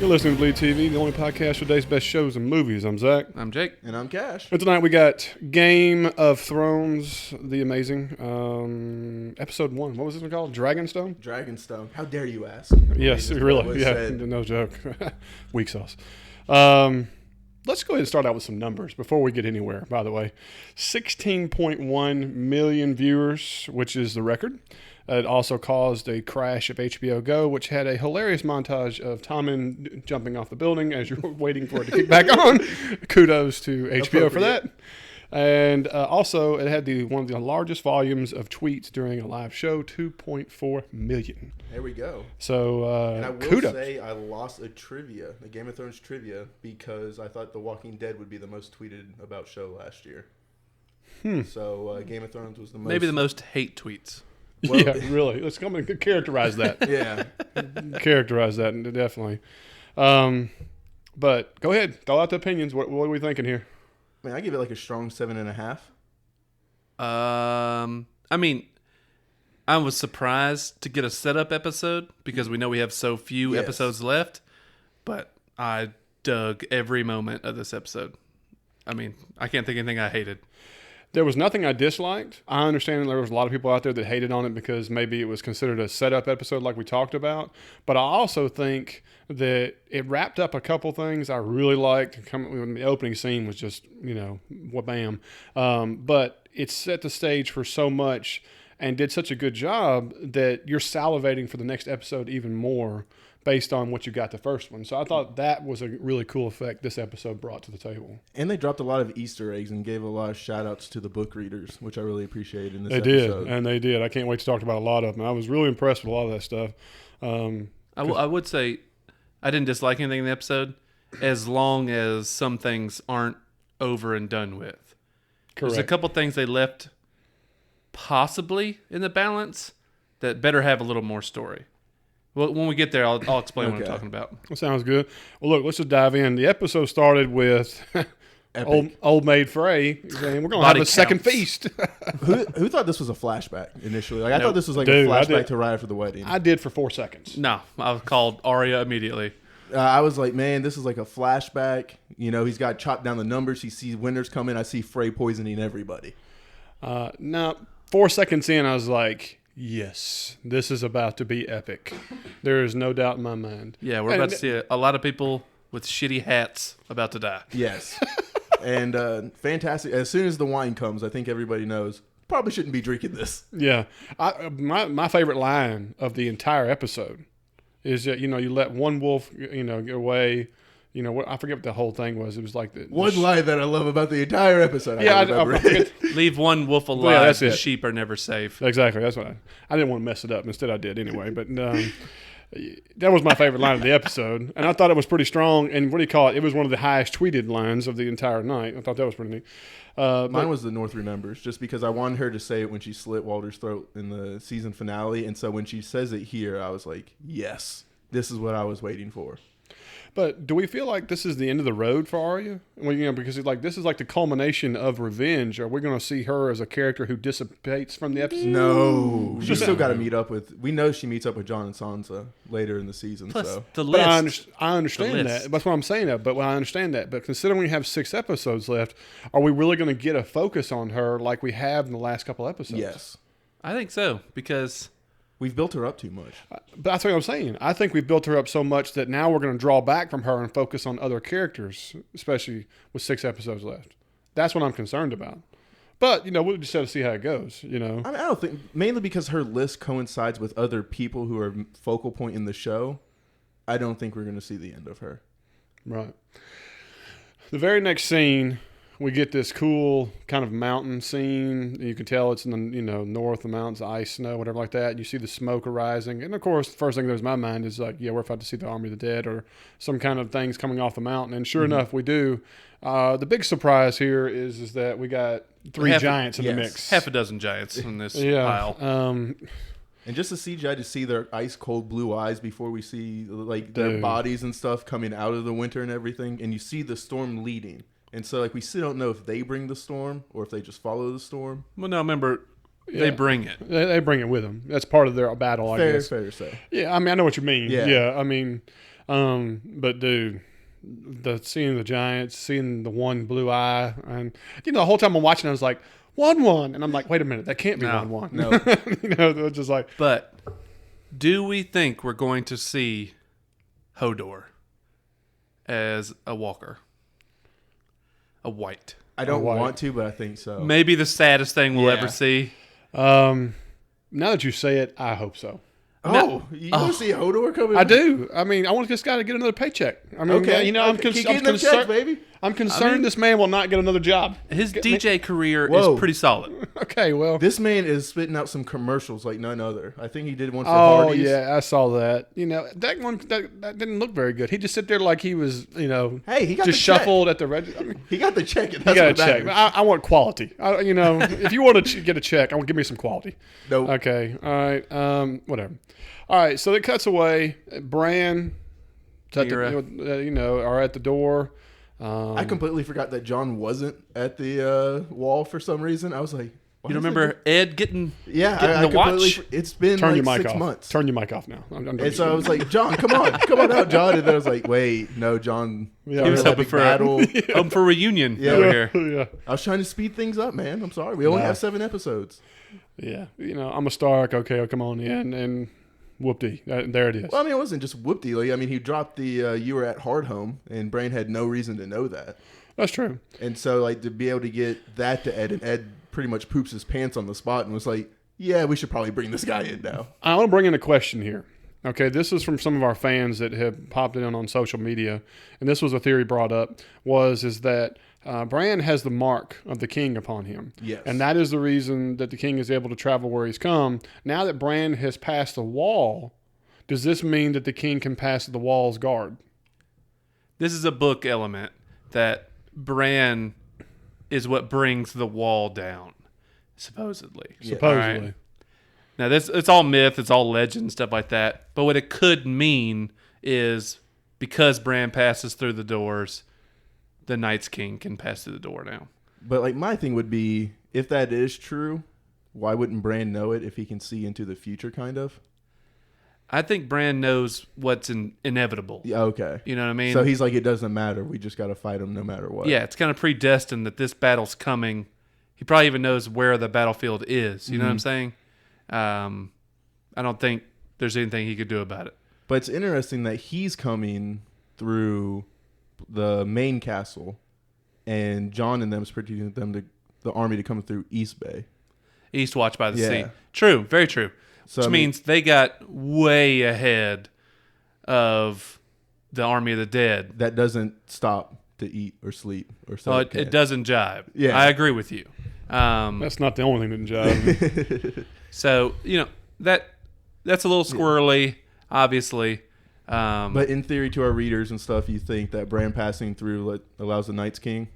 You're listening to BleedTV, the only podcast for today's best shows and movies. I'm Zack. I'm Jake. And I'm Cash. And tonight we got Game of Thrones, the amazing, episode 1. What was this one called? Dragonstone? Dragonstone. How dare you ask? Yes, really. Yeah, said. no joke. Weak sauce. Let's go ahead and start out with some numbers before we get anywhere, by the way. 16.1 million viewers, which is the record. It also caused a crash of HBO Go, which had a hilarious montage of Tommen jumping off the building as you're waiting for it to kick back on. Kudos to HBO for that. And also, it had one of the largest volumes of tweets during a live show, 2.4 million. There we go. So, and I will kudos. say I lost the Game of Thrones trivia, because I thought The Walking Dead would be the most tweeted about show last year. So Game of Thrones was the most. Maybe the most hate tweets. Well, yeah, really. Let's come and characterize that. Yeah. Characterize that, definitely. But go ahead. Throw out the opinions. What are we thinking here? I mean, I give it like a strong 7.5. I mean, I was surprised to get a setup episode because we know we have so few episodes left, but I dug every moment of this episode. I mean, I can't think of anything I hated. There was nothing I disliked. I understand there was a lot of people out there that hated on it because maybe it was considered a setup episode like we talked about. But I also think that it wrapped up a couple things I really liked. When the opening scene was just, bam. But it set the stage for so much and did such a good job that you're salivating for the next episode even more based on what you got the first one. So I thought that was a really cool effect this episode brought to the table. And they dropped a lot of Easter eggs and gave a lot of shout-outs to the book readers, which I really appreciated in this episode. They did. I can't wait to talk about a lot of them. I was really impressed with a lot of that stuff. I would say I didn't dislike anything in the episode as long as some things aren't over and done with. Correct. There's a couple things they left possibly in the balance that better have a little more story. Well, when we get there, I'll explain what I'm talking about. That sounds good. Well, look, let's just dive in. The episode started with old maid Frey saying, we're going to have a second feast. Who thought this was a flashback initially? I thought this was like a flashback to right after the wedding. I did for 4 seconds. No, I called Arya immediately. I was like, man, this is like a flashback. He's got chopped down the numbers. He sees winters coming. I see Frey poisoning everybody. No, 4 seconds in, I was like, yes, this is about to be epic. There is no doubt in my mind. Yeah, we're about to see a lot of people with shitty hats about to die. Yes. And fantastic. As soon as the wine comes, I think everybody knows, probably shouldn't be drinking this. Yeah. My favorite line of the entire episode is that, you let one wolf, get away. I forget what the whole thing was. It was like one line that I love about the entire episode. Yeah, I forget. Leave one wolf alive. Yeah, that's it. Sheep are never safe. Exactly. That's what I didn't want to mess it up. Instead, I did anyway. But that was my favorite line of the episode, and I thought it was pretty strong. And what do you call it? It was one of the highest tweeted lines of the entire night. I thought that was pretty neat. Mine was the North Remembers, just because I wanted her to say it when she slit Walter's throat in the season finale, and so when she says it here, I was like, yes, this is what I was waiting for. But do we feel like this is the end of the road for Arya? Well, because this is like the culmination of revenge. Are we going to see her as a character who dissipates from the episode? No, she's still got to meet up with. We know she meets up with Jon and Sansa later in the season. Plus the list. But I understand that. That's what I'm saying. But I understand that. But considering we have 6 episodes left, are we really going to get a focus on her like we have in the last couple episodes? Yes, I think so, because we've built her up too much. But that's what I'm saying. I think we've built her up so much that now we're going to draw back from her and focus on other characters, especially with 6 episodes left. That's what I'm concerned about. But, we'll just have to see how it goes, I don't think, mainly because her list coincides with other people who are focal point in the show, I don't think we're going to see the end of her. Right. The very next scene, we get this cool kind of mountain scene. You can tell it's in the north, the mountains, ice, snow, whatever like that. You see the smoke arising, and of course, the first thing that goes in my mind is like, we're about to see the army of the dead or some kind of things coming off the mountain. And sure enough, we do. The big surprise here is that we got 3 giants in the mix. Half a dozen giants in this pile. And just the CGI to see their ice cold blue eyes before we see their bodies and stuff coming out of the winter and everything, and you see the storm leading. And so, we still don't know if they bring the storm or if they just follow the storm. Well, no, remember, they bring it. They bring it with them. That's part of their battle, I guess. Fair to say. Yeah, I know what you mean. Yeah, I mean, But dude, seeing the giants, seeing the one blue eye, and the whole time I'm watching, I was like 1-1, and I'm like, wait a minute, that can't be 1-1. No. They're just like. But do we think we're going to see Hodor as a walker, a white? I don't want to, but I think so. Maybe the saddest thing we'll ever see. Now that you say it, I hope so. Oh, you want to see Hodor coming? I do. I mean, I want this guy to get another paycheck. I mean, Okay. I'm Keep concerned. getting them checks, baby. I'm concerned this man will not get another job. His DJ career Whoa. is pretty solid. Okay, well. This man is spitting out some commercials like none other. I think he did one for Oh, Hardee's. yeah, I saw that. That one that didn't look very good. He just sit there like he was, Hey, he got just the check. shuffled at the register. I mean, He got the check. And you that's got a what check. matters. I want quality. If you want to get a check, I want give me some quality. Nope. Okay, all right, whatever. All right, so it cuts away. Bran, are at the door. I completely forgot that John wasn't at the wall for some reason. I was like, You remember Ed getting I the watch? completely. It's been Turn like your mic 6 off. months. Turn your mic off now. I'm And so I was like, John, come on out, John. And then I was like, wait, no, John. Yeah, He was had a hoping big for battle. hoping for a reunion Yeah. over here. yeah. I was trying to speed things up, man. I'm sorry. We only have 7 episodes. Yeah, I'm a Stark. Okay, I'll come on in and whoop-dee. There it is. Well, I mean, it wasn't just whoop dealy. I mean, he dropped the you were at Hardhome, and Bran had no reason to know that. That's true. And so, like, to be able to get that to Ed, and Ed pretty much poops his pants on the spot and was like, yeah, we should probably bring this guy in now. I want to bring in a question here. Okay, this is from some of our fans that have popped in on social media, and this was a theory brought up, is that Bran has the mark of the king upon him. Yes. And that is the reason that the king is able to travel where he's come. Now that Bran has passed the wall, does this mean that the king can pass the wall's guard? This is a book element that Bran is what brings the wall down, supposedly. Supposedly. All right? Now, it's all myth, it's all legend, stuff like that. But what it could mean is because Bran passes through the doors, the Night's King can pass through the door now. But, like, my thing would be, if that is true, why wouldn't Bran know it if he can see into the future, kind of? I think Bran knows what's inevitable. Yeah, okay. You know what I mean? So he's like, it doesn't matter. We just got to fight him no matter what. Yeah, it's kind of predestined that this battle's coming. He probably even knows where the battlefield is. You know what I'm saying? I don't think there's anything he could do about it. But it's interesting that he's coming through the main castle, and Jon and them is predicting the army to come through East Bay. East Watch by the Yeah. Sea. True, very true. So, Which means they got way ahead of the army of the dead. that doesn't stop to eat or sleep or So something. it doesn't jive. Yeah. I agree with you. That's not the only thing that jive. So, that's a little squirrely, obviously. But in theory, to our readers and stuff, you think that Bran passing through allows the Night's King?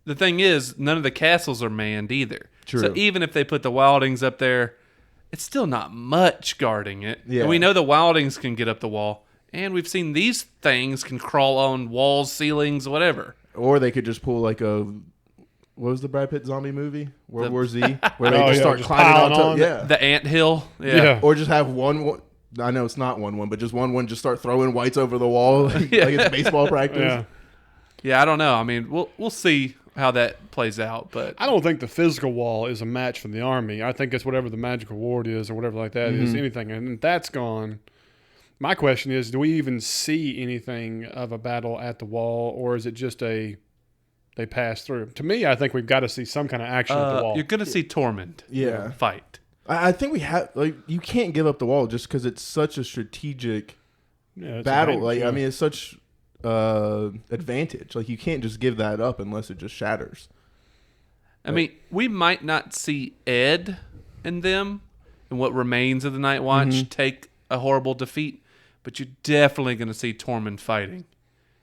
The thing is, none of the castles are manned either. True. So even if they put the wildlings up there, it's still not much guarding it. Yeah. And we know the wildlings can get up the wall. And we've seen these things can crawl on walls, ceilings, whatever. Or they could just pull like what was the Brad Pitt zombie movie? World War Z? Where they Oh, just yeah, start just climbing piling on top. on. Yeah. The anthill. Yeah. Or just have one. I know it's not 1-1, but just 1-1. Just start throwing whites over the wall like it's baseball practice. Yeah. Yeah, I don't know. I mean, we'll see how that plays out. But I don't think the physical wall is a match for the army. I think it's whatever the magical ward is or whatever like that is, anything. And that's gone. My question is, do we even see anything of a battle at the wall, or is it just they pass through? To me, I think we've got to see some kind of action at the wall. you're going to see Tormund Yeah. fight. I think we have you can't give up the wall just because it's such a strategic Yeah, it's battle. advantage, yeah. I mean, it's such advantage. Like you can't just give that up unless it just shatters. I mean, we might not see Ed and them and what remains of the Night Watch take a horrible defeat, but you're definitely going to see Tormund fighting.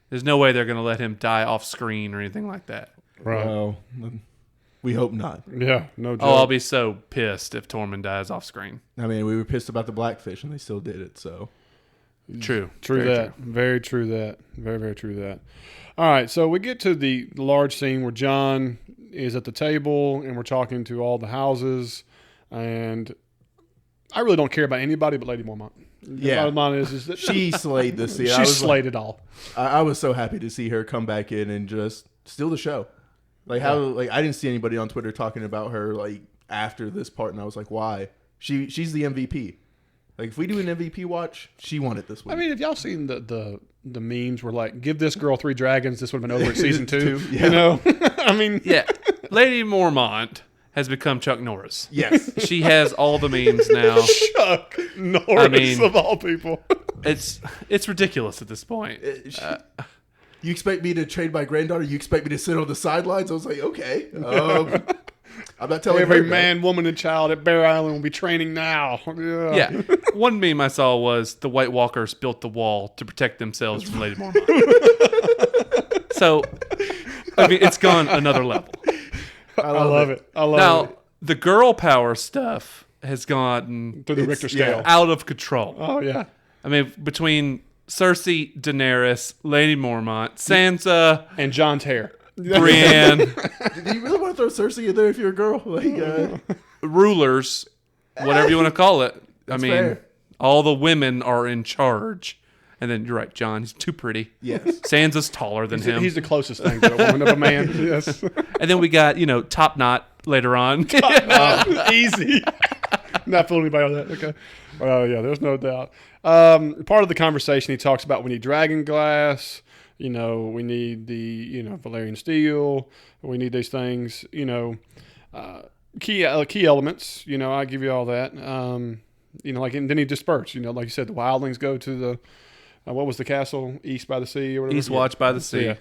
There's no way they're going to let him die off screen or anything like that. Right. Well, we hope not. Yeah, no joke. Oh, I'll be so pissed if Tormund dies off screen. I mean, we were pissed about the blackfish, and they still did it. So True. True Very that. true. Very true that. Very, very true that. All right, so we get to the large scene where Jon is at the table and we're talking to all the houses. And I really don't care about anybody but Lady Mormont. The bottom line is that she slayed this season. She slayed it all. I was so happy to see her come back in and just steal the show. Like I didn't see anybody on Twitter talking about her like after this part, and I was like, why? She's the MVP. Like if we do an MVP watch, she won it this week. I mean, have y'all seen the memes where like, give this girl 3 dragons, this would have been over at season 2? Yeah. You know, I mean, Yeah, Lady Mormont has become Chuck Norris. Yes. She has all the memes now. Chuck Norris of all people. It's ridiculous at this point. You expect me to trade my granddaughter? You expect me to sit on the sidelines? I was like, okay. I'm not telling Every her man, woman, and child at Bear Island will be training now. Yeah. One meme I saw was the White Walkers built the wall to protect themselves from Lady Mormont. So, I mean, it's gone another level. I love it. I love Now, it. the girl power stuff has gone Through the Richter scale. out of control. Oh, yeah. I mean, between Cersei, Daenerys, Lady Mormont, Sansa, And John's hair. Brienne, Do you really want to throw Cersei in there if you're a girl? Like, rulers, whatever you want to call it. I mean, fair. all the women are in charge. And then you're right, John. He's too pretty. yes. Sansa's taller than him. He's the closest thing to a woman of a man. Yes. And then we got, Top Knot later on. Easy. Not fooling anybody on that. Okay. Yeah, there's no doubt. Part of the conversation he talks about we need dragon glass. We need the Valyrian steel. We need these things. Key elements. I give you all that. And then he dispersed. Like you said, the wildlings go to the what was the castle east by the sea or whatever. Eastwatch by the sea.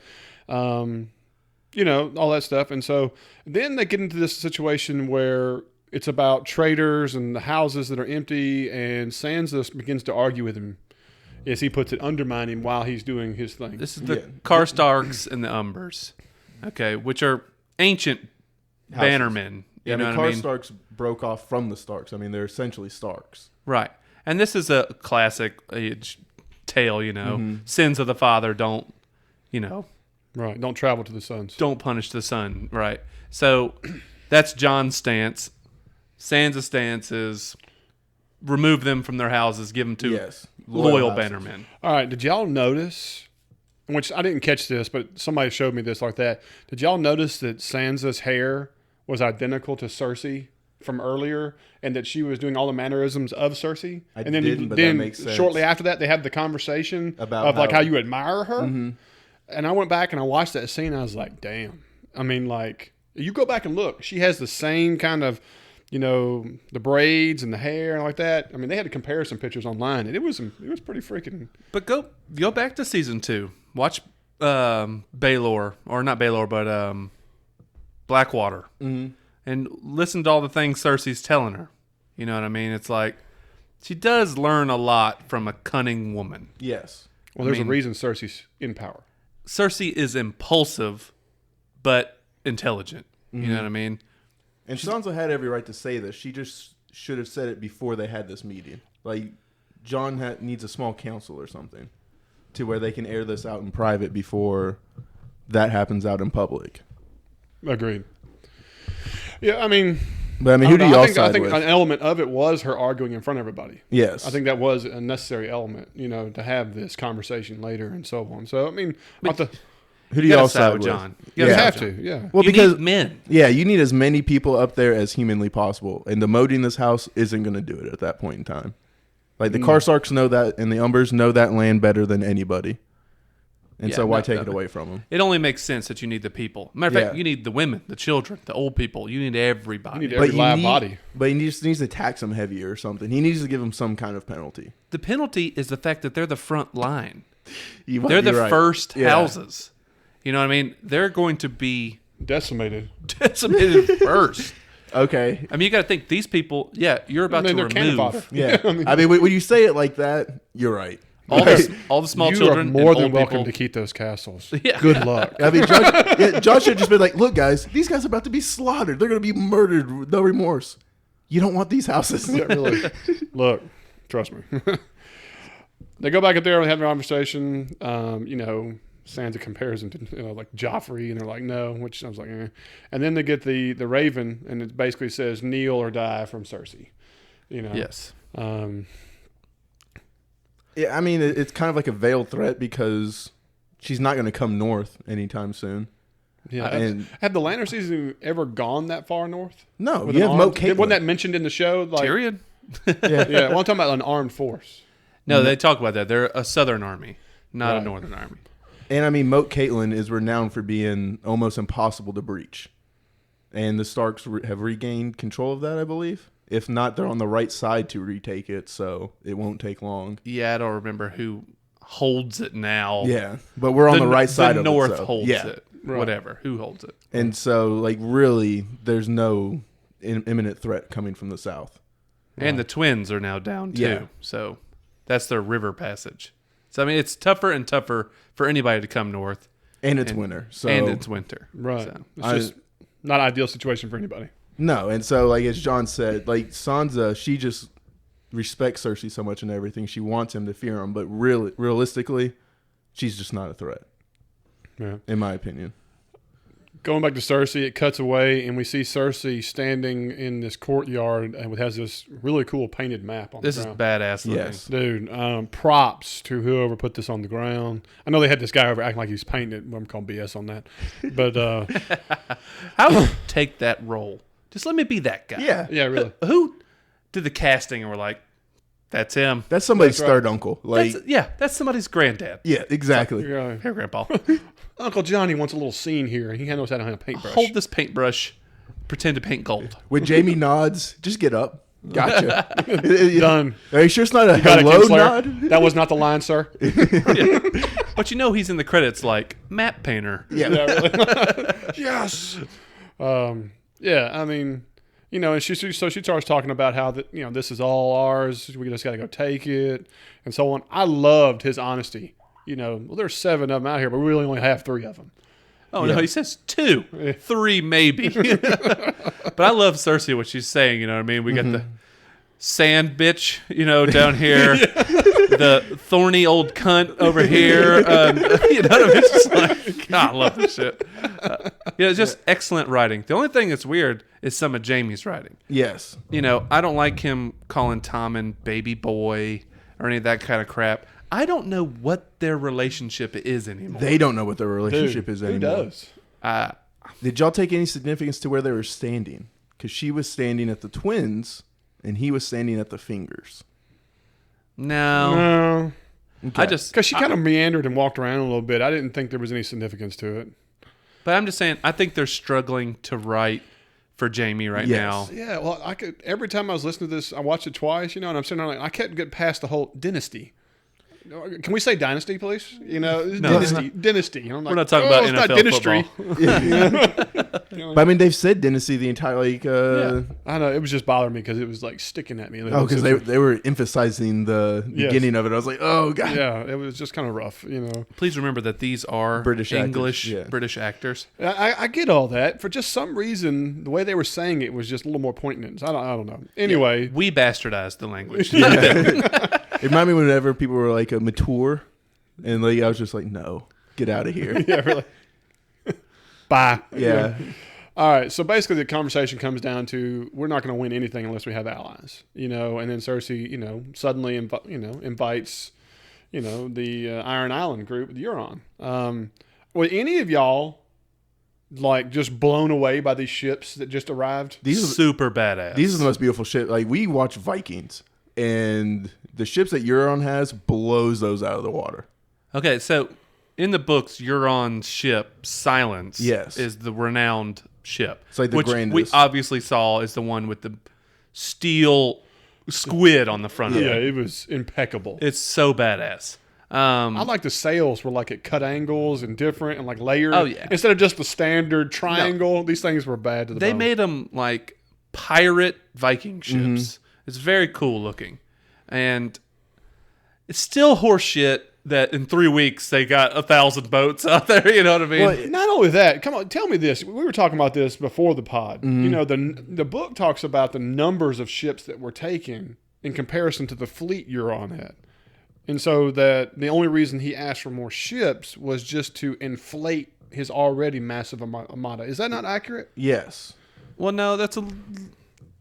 Yeah. All that stuff. And so then they get into this situation where it's about traders and the houses that are empty, and Sansa begins to argue with him, as he puts it, undermine him while he's doing his thing. This is the Karstarks and the Umbers, okay, which are ancient bannermen. Yeah, You know the what I mean? Starks broke off from the Starks. I mean, they're essentially Starks. Right. And this is a classic tale, Sins of the father don't, Right. Don't travel to the suns. don't punish the son, right? So that's Jon's stance. Sansa's stance is remove them from their houses, give them to Yes. loyal houses. bannermen. All right. Did y'all notice, which I didn't catch this, but somebody showed me this like that. Did y'all notice that Sansa's hair was identical to Cersei from earlier, and that she was doing all the mannerisms of Cersei? I and then didn't, but that makes sense. Shortly after that, they had the conversation About of how- how you admire her. Mm-hmm. And I went back and I watched that scene. And I was like, damn. I mean, like, you go back and look. She has the same kind of, the braids and the hair and like that. I mean, they had to compare some pictures online, and it was pretty freaking. But go back to season 2. Watch Baelor, or not Baelor, but Blackwater, and listen to all the things Cersei's telling her. You know what I mean? It's like she does learn a lot from a cunning woman. Yes. Well, there's a reason Cersei's in power. Cersei is impulsive, but intelligent. You know what I mean? And Sansa had every right to say this. She just should have said it before they had this meeting. Like, Jon needs a small council or something to where they can air this out in private before that happens out in public. Agreed. Yeah, I mean, But who do y'all side I think with? an element of it was her arguing in front of everybody. Yes. I think that was a necessary element, to have this conversation later and so on. So, I mean, Who do You y'all gotta side with? Jon. you gotta have side with to, yeah. Well, You because need men. yeah, you need as many people up there as humanly possible, and demoting this house isn't going to do it at that point in time. Like the Karstarks know that, and the Umbers know that land better than anybody, and so why take it away from them? It only makes sense that you need the people. Matter of fact, Yeah. you need the women, the children, the old people. You need everybody. You need every live body. But he just needs to tax them heavier or something. He needs to give them some kind of penalty. The penalty is the fact that they're the front line. You might They're be the right. first Yeah. houses. You know what I mean? They're going to be Decimated. decimated first. Okay. I mean, you got to think these people. Yeah, you're about I mean, to they're cannon remove fodder. Yeah. I mean, when you say it like that, you're right. all the small You children. are more and than old welcome people. to keep those castles. Yeah. Good luck. I mean, John should have just been like, look, guys, these guys are about to be slaughtered. They're going to be murdered with no remorse. You don't want these houses. Yeah, really. Look, trust me. They go back up there and they have a conversation. Sansa compares him to like Joffrey, and they're like, no, which I was like, eh. And then they get the Raven, and it basically says kneel or die from Cersei. You know. Yes. Yeah, I mean, it's kind of like a veiled threat because she's not going to come north anytime soon. Yeah. And have the Lannister season ever gone that far north? no, With you an have Moat armed- Caitlin. Wasn't that mentioned in the show? Like, Tyrion? Yeah. yeah. Well, I'm talking about an armed force. No, they talk about that. They're a southern army, not a Right. northern army. And I mean, Moat Caitlin is renowned for being almost impossible to breach. And the Starks have regained control of that, I believe. If not, they're on the right side to retake it, so it won't take long. Yeah, I don't remember who holds it now. Yeah, but we're on the right side the of north it. So, holds yeah. it. Right. Whatever. Who holds it? And so, like, really, there's no imminent threat coming from the south. And the twins are now down too. Yeah. So that's their river passage. So I mean, it's tougher and tougher for anybody to come north. And it's winter. So And it's winter. Right. So. It's just not an ideal situation for anybody. No, and so, like, as John said, like, Sansa, she just respects Cersei so much and everything. She wants him to fear him, but realistically, she's just not a threat, Yeah. in my opinion. Going back to Cersei, it cuts away, and we see Cersei standing in this courtyard and has this really cool painted map on This the is ground. badass looking. Yes. Dude, props to whoever put this on the ground. I know they had this guy over acting like he's painting it. I'm calling BS on that. But, I would take that role. Just let me be that guy. Yeah. yeah, really. Who did the casting and we're like, that's him. That's somebody's That's right. third uncle. Like, That's somebody's granddad. yeah, exactly. Yeah. Here, Grandpa. Uncle Johnny wants a little scene here. He knows how to handle a paintbrush. Hold this paintbrush. Pretend to paint gold. When Jamie nods, just get up. Gotcha. Done. Are you sure it's not a Got it, hello Kinslayer. nod? That was not the line, sir. But you know he's in the credits like map painter. Yeah. Yeah, really. Yes. Yeah, I mean, you know, and she starts talking about how that, you know, this is all ours. We just got to go take it, and so on. I loved his honesty. You know, well, there's 7 of them out here, but we really only have 3 of them. Oh Yeah. no, he says 2, 3 maybe. But I love Cersei what she's saying. You know what I mean? We got the sand bitch, you know, down here, the thorny old cunt over here. You know what I mean? It's just like, God, I love this shit. It's just excellent writing. The only thing that's weird is some of Jamie's writing. Yes. You know, I don't like him calling Tommen baby boy or any of that kind of crap. I don't know what their relationship is anymore. They don't know what their relationship is anymore. Who does? Did y'all take any significance to where they were standing? Because she was standing at the twins, and he was standing at the fingers. No. No. Okay. I just, Because she kind of meandered and walked around a little bit. I didn't think there was any significance to it. but I'm just saying, I think they're struggling to write for Jamie right Yes. now. Yeah, well, I could every time I was listening to this, I watched it twice, you know, and I'm sitting there like, I can't get past the whole dynasty. Can we say dynasty, please? You know, dynasty. And I'm like, We're not talking about it's NFL not dynasty. football. But I mean, they've said dynasty the entire I know, it was just bothering me because it was like sticking at me. Oh, because they were emphasizing the beginning of it. I was like, oh god. Yeah, it was just kind of rough, you know. Please remember that these are British English actors, yeah. British actors. I get all that. For just some reason, the way they were saying it was just a little more poignant. I don't know. Anyway, We bastardized the language. It reminded me whenever people were like a mature, and like I was just like, no, get out of here. yeah, really. Bye. Yeah. All right. So basically, the conversation comes down to we're not going to win anything unless we have allies, you know. And then Cersei, you know, suddenly, invites, you know, the Iron Island group, the Euron. Were any of y'all like just blown away by these ships that just arrived? These are Super badass. these are the most beautiful shit. Like we watch Vikings, and the ships that Euron has blows those out of the water. Okay, so in the books, Euron's ship, Silence, Yes. is the renowned ship. It's like the which grandest. we obviously saw is the one with the steel squid on the front of Yeah, it. it was impeccable. It's so badass. I like the sails were like at cut angles and different and like layered. Oh, yeah. Instead of just the standard triangle, these things were bad to the They bone. made them like pirate Viking ships. Mm-hmm. It's very cool looking. And it's still horse shit that in 3 weeks they got 1,000 boats out there. You know what I mean? Well, not only that, come on, tell me this. We were talking about this before the pod. Mm-hmm. You know, the book talks about the numbers of ships that were taken in comparison to the fleet Euron had. And so that the only reason he asked for more ships was just to inflate his already massive armada. Is that not accurate? Yes. Well, no, that's a. Well,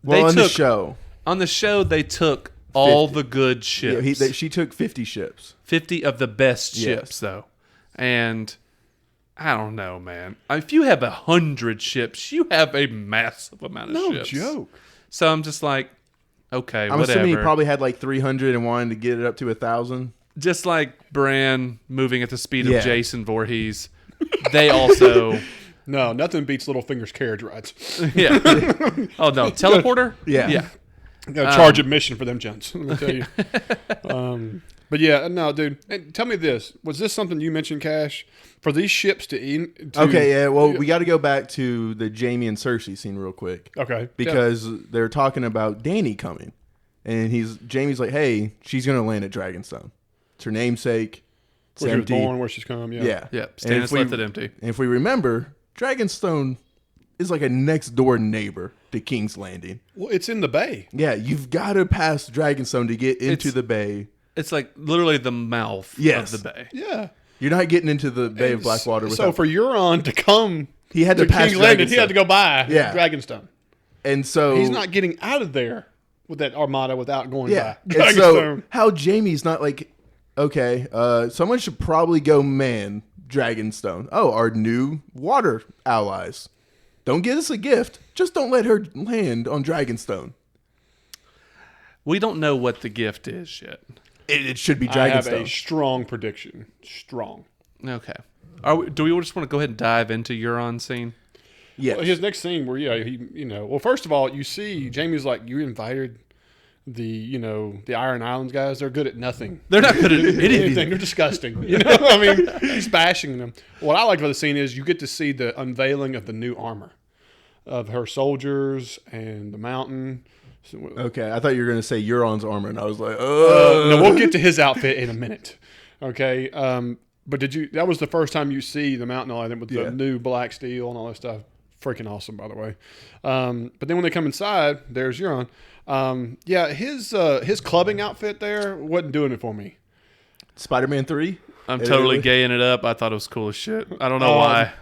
they on the took show. On the show, they took all the good ships. Yeah, she took 50 ships. 50 of the best ships, though. And I don't know, man. If you have 100 ships, you have a massive amount of ships. No joke. So I'm just like, okay, I'm whatever. assuming he probably had like 300 and wanted to get it up to 1,000. Just like Bran moving at the speed of Jason Voorhees, they also... No, nothing beats Littlefinger's carriage rides. Yeah. Oh, no. Teleporter? Yeah. Got to charge admission for them gents, let me tell you. But yeah, no, dude. And tell me this. Was this something you mentioned, Cash? For these ships to okay, yeah. Well, we got to go back to the Jaime and Cersei scene real quick. Okay. Because they're talking about Dany coming. And Jaime's like, hey, she's going to land at Dragonstone. It's her namesake. It's where she was empty. born, where she's come, Yeah. Stannis left it empty. And if we remember, Dragonstone is like a next door neighbor to King's Landing. Well, it's in the bay. Yeah, you've got to pass Dragonstone to get into the bay. It's like literally the mouth of the bay. Yeah. You're not getting into the Bay of Blackwater without... So for Euron to come he had to pass King's Landing, Dragonstone. he had to go by Dragonstone. And so... He's not getting out of there with that armada without going by And Dragonstone. so how Jaime's not like, okay, someone should probably go man Dragonstone. Oh, our new water allies. Don't get us a gift. Just don't let her land on Dragonstone. We don't know what the gift is yet. It should be Dragonstone. I have a strong prediction. Strong. Okay. Do we just want to go ahead and dive into Euron's scene? Yeah. Well, his next scene where, well, first of all, you see Jaime's like, you invited the Iron Islands guys. They're good at nothing. They're not good at anything. They're disgusting. I mean, he's bashing them. What I liked about the scene is you get to see the unveiling of the new armor of her soldiers and the mountain. Okay, I thought you were going to say Euron's armor, and I was like, oh. No, we'll get to his outfit in a minute. Okay, but that was the first time you see the mountain island with the new black steel and all that stuff. Freaking awesome, by the way. But then when they come inside, there's Euron. His clubbing outfit there wasn't doing it for me. Spider-Man 3? I'm totally gaying it up. I thought it was cool as shit. I don't know why.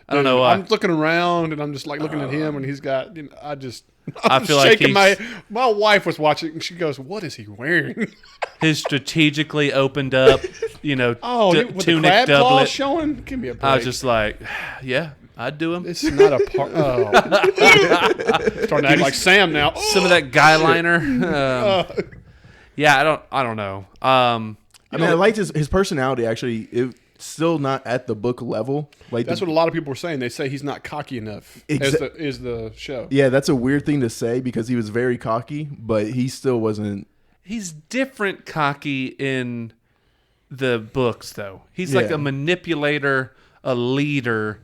I don't know why. I'm looking around and I'm just like looking at him and he's got, I feel like my wife was watching and she goes, "What is he wearing?" His strategically opened up, with tunic the crab claws doublet showing. Give me a break. I was just like, yeah, I'd do him. It's not a part. Oh. Starting to act like Sam now. Some of that guy liner. Yeah, I don't know. I liked his personality. Actually, it's still not at the book level. Like that's what a lot of people were saying. They say he's not cocky enough. Is the show? Yeah, that's a weird thing to say because he was very cocky, but he still wasn't. He's different cocky in the books, though. He's like a manipulator, a leader,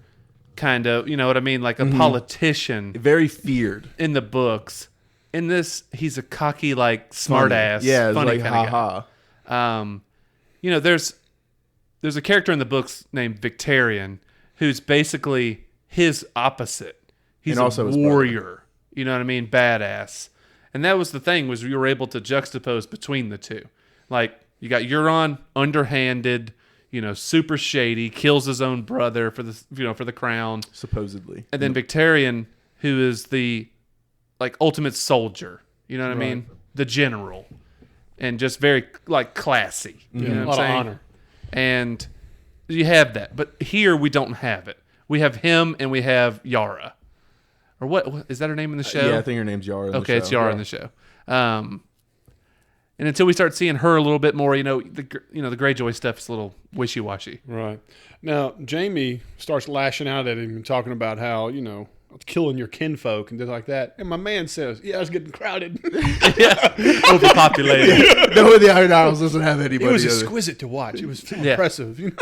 kind of. You know what I mean? Like a politician. Very feared in the books. In this, he's a cocky, like smart ass. Yeah, it's funny like kind ha ha. There's a character in the books named Victarion who's basically his opposite. He's also a warrior. You know what I mean? Badass. And that was the thing, was you were able to juxtapose between the two. Like, you got Euron, underhanded, super shady, kills his own brother for the crown. Supposedly. And then Victarion, who is the ultimate soldier. You know what I mean? The general. And just very classy. You know what I'm saying? Of honor. And you have that. But here we don't have it. We have him and we have Yara. Or what is that her name in the show? Yeah, I think her name's Yara. Okay, it's Yara in the show. And until we start seeing her a little bit more, the Greyjoy stuff is a little wishy-washy. Right. Now, Jaime starts lashing out at him and talking about how, killing your kinfolk and things like that. And my man says, yeah, it's getting crowded. Overpopulated. No, the Iron Isles doesn't have anybody. It was exquisite to watch. It was impressive. You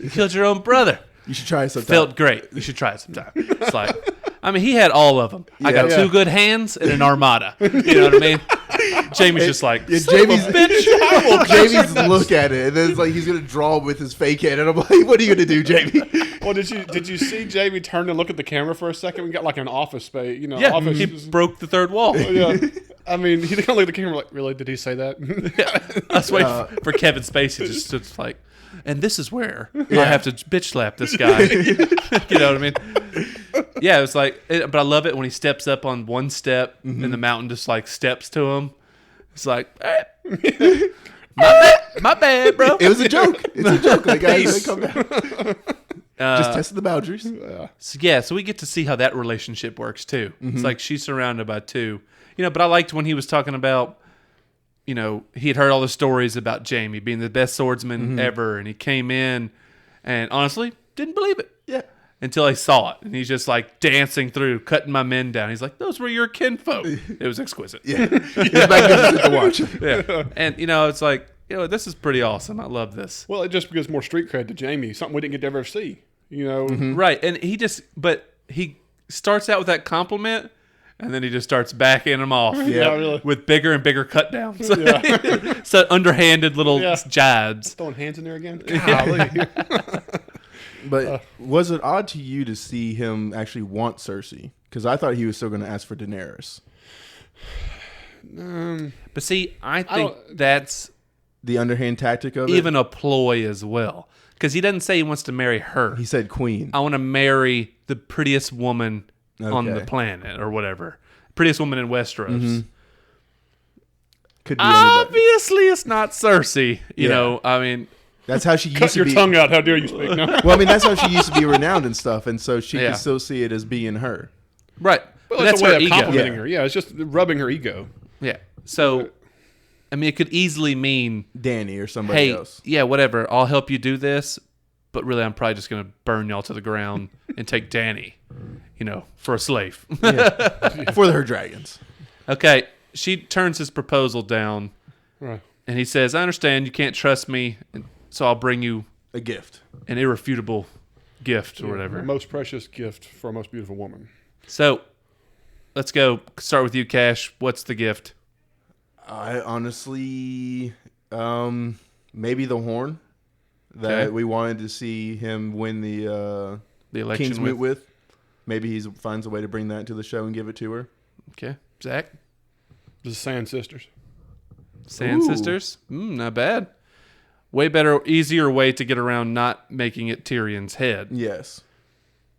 killed your own brother. You should try it sometime. Felt great. You should try it sometime. It's like, he had all of them. I got 2 good hands and an armada. You know what I mean? Jaime's just like, Jamie's look at it, and then it's like he's gonna draw with his fake hand, and I'm like, what are you gonna do, Jaime? Well, did you see Jaime turn and look at the camera for a second? We got like an office space, office. He broke the 3rd wall. Yeah. I mean, he kind of looked at the camera like, really? Did he say that? I was waiting for Kevin Spacey just to like, and this is where I have to bitch slap this guy. You know what I mean? Yeah, it was like, but I love it when he steps up on one step and the mountain just like steps to him. It's like, my bad, bro. It was a joke. It's a joke. Like, guys, come down. Just testing the boundaries. So we get to see how that relationship works too. It's like she's surrounded by two. But I liked when he was talking about, he had heard all the stories about Jaime being the best swordsman ever, and he came in and honestly didn't believe it. Yeah. Until he saw it, and he's just like dancing through, cutting my men down. He's like, "Those were your kinfolk." It was exquisite. Yeah, it's magnificent to watch. Yeah, and it's like, this is pretty awesome. I love this. Well, it just gives more street cred to Jaime, something we didn't get to ever see. Right? And he starts out with that compliment, and then he just starts backing him off. Yeah, really. With bigger and bigger cut downs. Yeah. So underhanded little jabs. Throwing hands in there again. Golly. But was it odd to you to see him actually want Cersei? Because I thought he was still going to ask for Daenerys. But see, I think that's the underhand tactic of even a ploy as well. Because he doesn't say he wants to marry her. He said queen. I want to marry the prettiest woman on the planet or whatever. Prettiest woman in Westeros. Could be obviously it's not Cersei. You know, I mean... That's how she used Cut to your be. tongue out. How dare you speak? No. Well, I mean, that's how she used to be renowned and stuff, and so she could still see it as being her. Right. Well, but that's a way her of ego. complimenting her. Yeah, it's just rubbing her ego. Yeah. So, I mean, it could easily mean Dany or somebody else. Yeah, whatever. I'll help you do this, but really, I'm probably just going to burn y'all to the ground and take Dany, for a slave. For her dragons. Okay. She turns his proposal down, Right. and he says, "I understand you can't trust me, so I'll bring you a gift, an irrefutable gift or whatever. The most precious gift for a most beautiful woman." So, let's go. Start with you, Cash. What's the gift? I honestly, maybe the horn that we wanted to see him win the election Kingsmoot with. Maybe he finds a way to bring that to the show and give it to her. Okay, Zach. The Sand Sisters. Sand Sisters. Not bad. Way better, easier way to get around not making it Tyrion's head. Yes.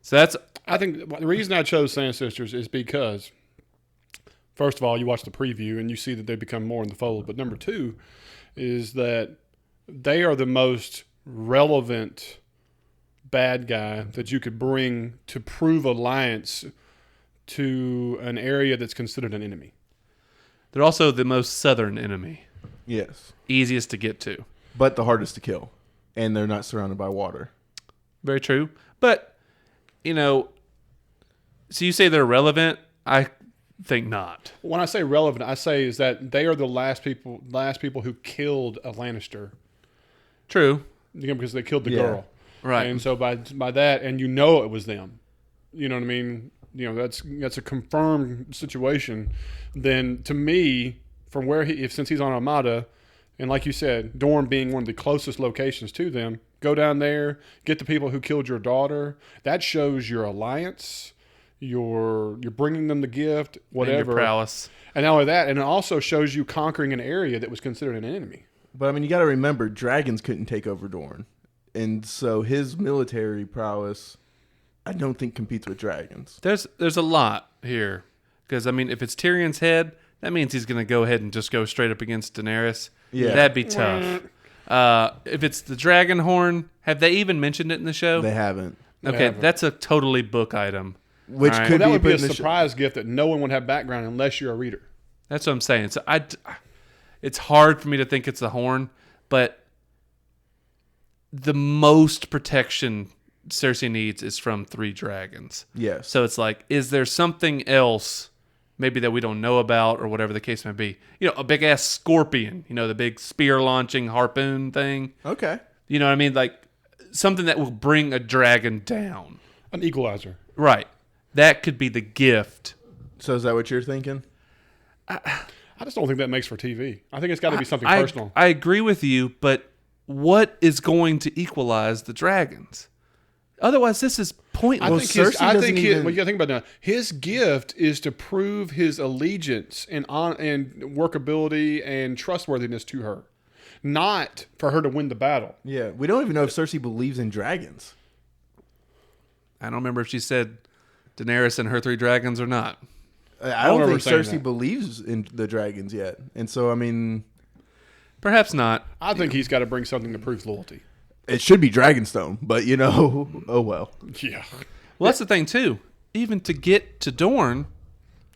So that's... I think the reason I chose Sand Sisters is because, first of all, you watch the preview and you see that they become more in the fold. But number two is that they are the most relevant bad guy that you could bring to prove alliance to an area that's considered an enemy. They're also the most southern enemy. Yes. Easiest to get to. But the hardest to kill. And they're not surrounded by water. Very true. But, so you say they're relevant? I think not. When I say relevant, I say is that they are the last people who killed a Lannister. True. Because they killed the girl. Right. And so by that, and it was them. You know what I mean? That's a confirmed situation. Then to me, from where since he's on Armada, and like you said, Dorne being one of the closest locations to them, go down there, get the people who killed your daughter. That shows your alliance. You're bringing them the gift, whatever. And your prowess. And not only that, and it also shows you conquering an area that was considered an enemy. But I mean, you got to remember, dragons couldn't take over Dorne, and so his military prowess, I don't think competes with dragons. There's a lot here, because I mean, if it's Tyrion's head, that means he's going to go ahead and just go straight up against Daenerys. Yeah. That'd be tough. If it's the dragon horn, have they even mentioned it in the show? They haven't. Okay, that's a totally book item. Which could that be would be a put in the surprise gift that no one would have background unless you're a reader. That's what I'm saying. So it's hard for me to think it's the horn, but the most protection Cersei needs is from 3 dragons. Yes. So it's like, is there something else maybe that we don't know about or whatever the case may be? A big ass scorpion, the big spear launching harpoon thing. Okay. You know what I mean? Like something that will bring a dragon down. An equalizer. Right. That could be the gift. So is that what you're thinking? I just don't think that makes for TV. I think it's got to be something personal. I agree with you, but what is going to equalize the dragons? Otherwise, this is pointless. You got to think about that. His gift is to prove his allegiance and workability and trustworthiness to her. not for her to win the battle. Yeah, we don't even know if Cersei believes in dragons. I don't remember if she said Daenerys and her 3 dragons or not. I don't remember think saying Cersei that. believes in the dragons yet. And so, I mean, Perhaps not. I think he's got to bring something that proves loyalty. it should be Dragonstone, but oh well. Yeah. Well, that's the thing, too. Even to get to Dorne,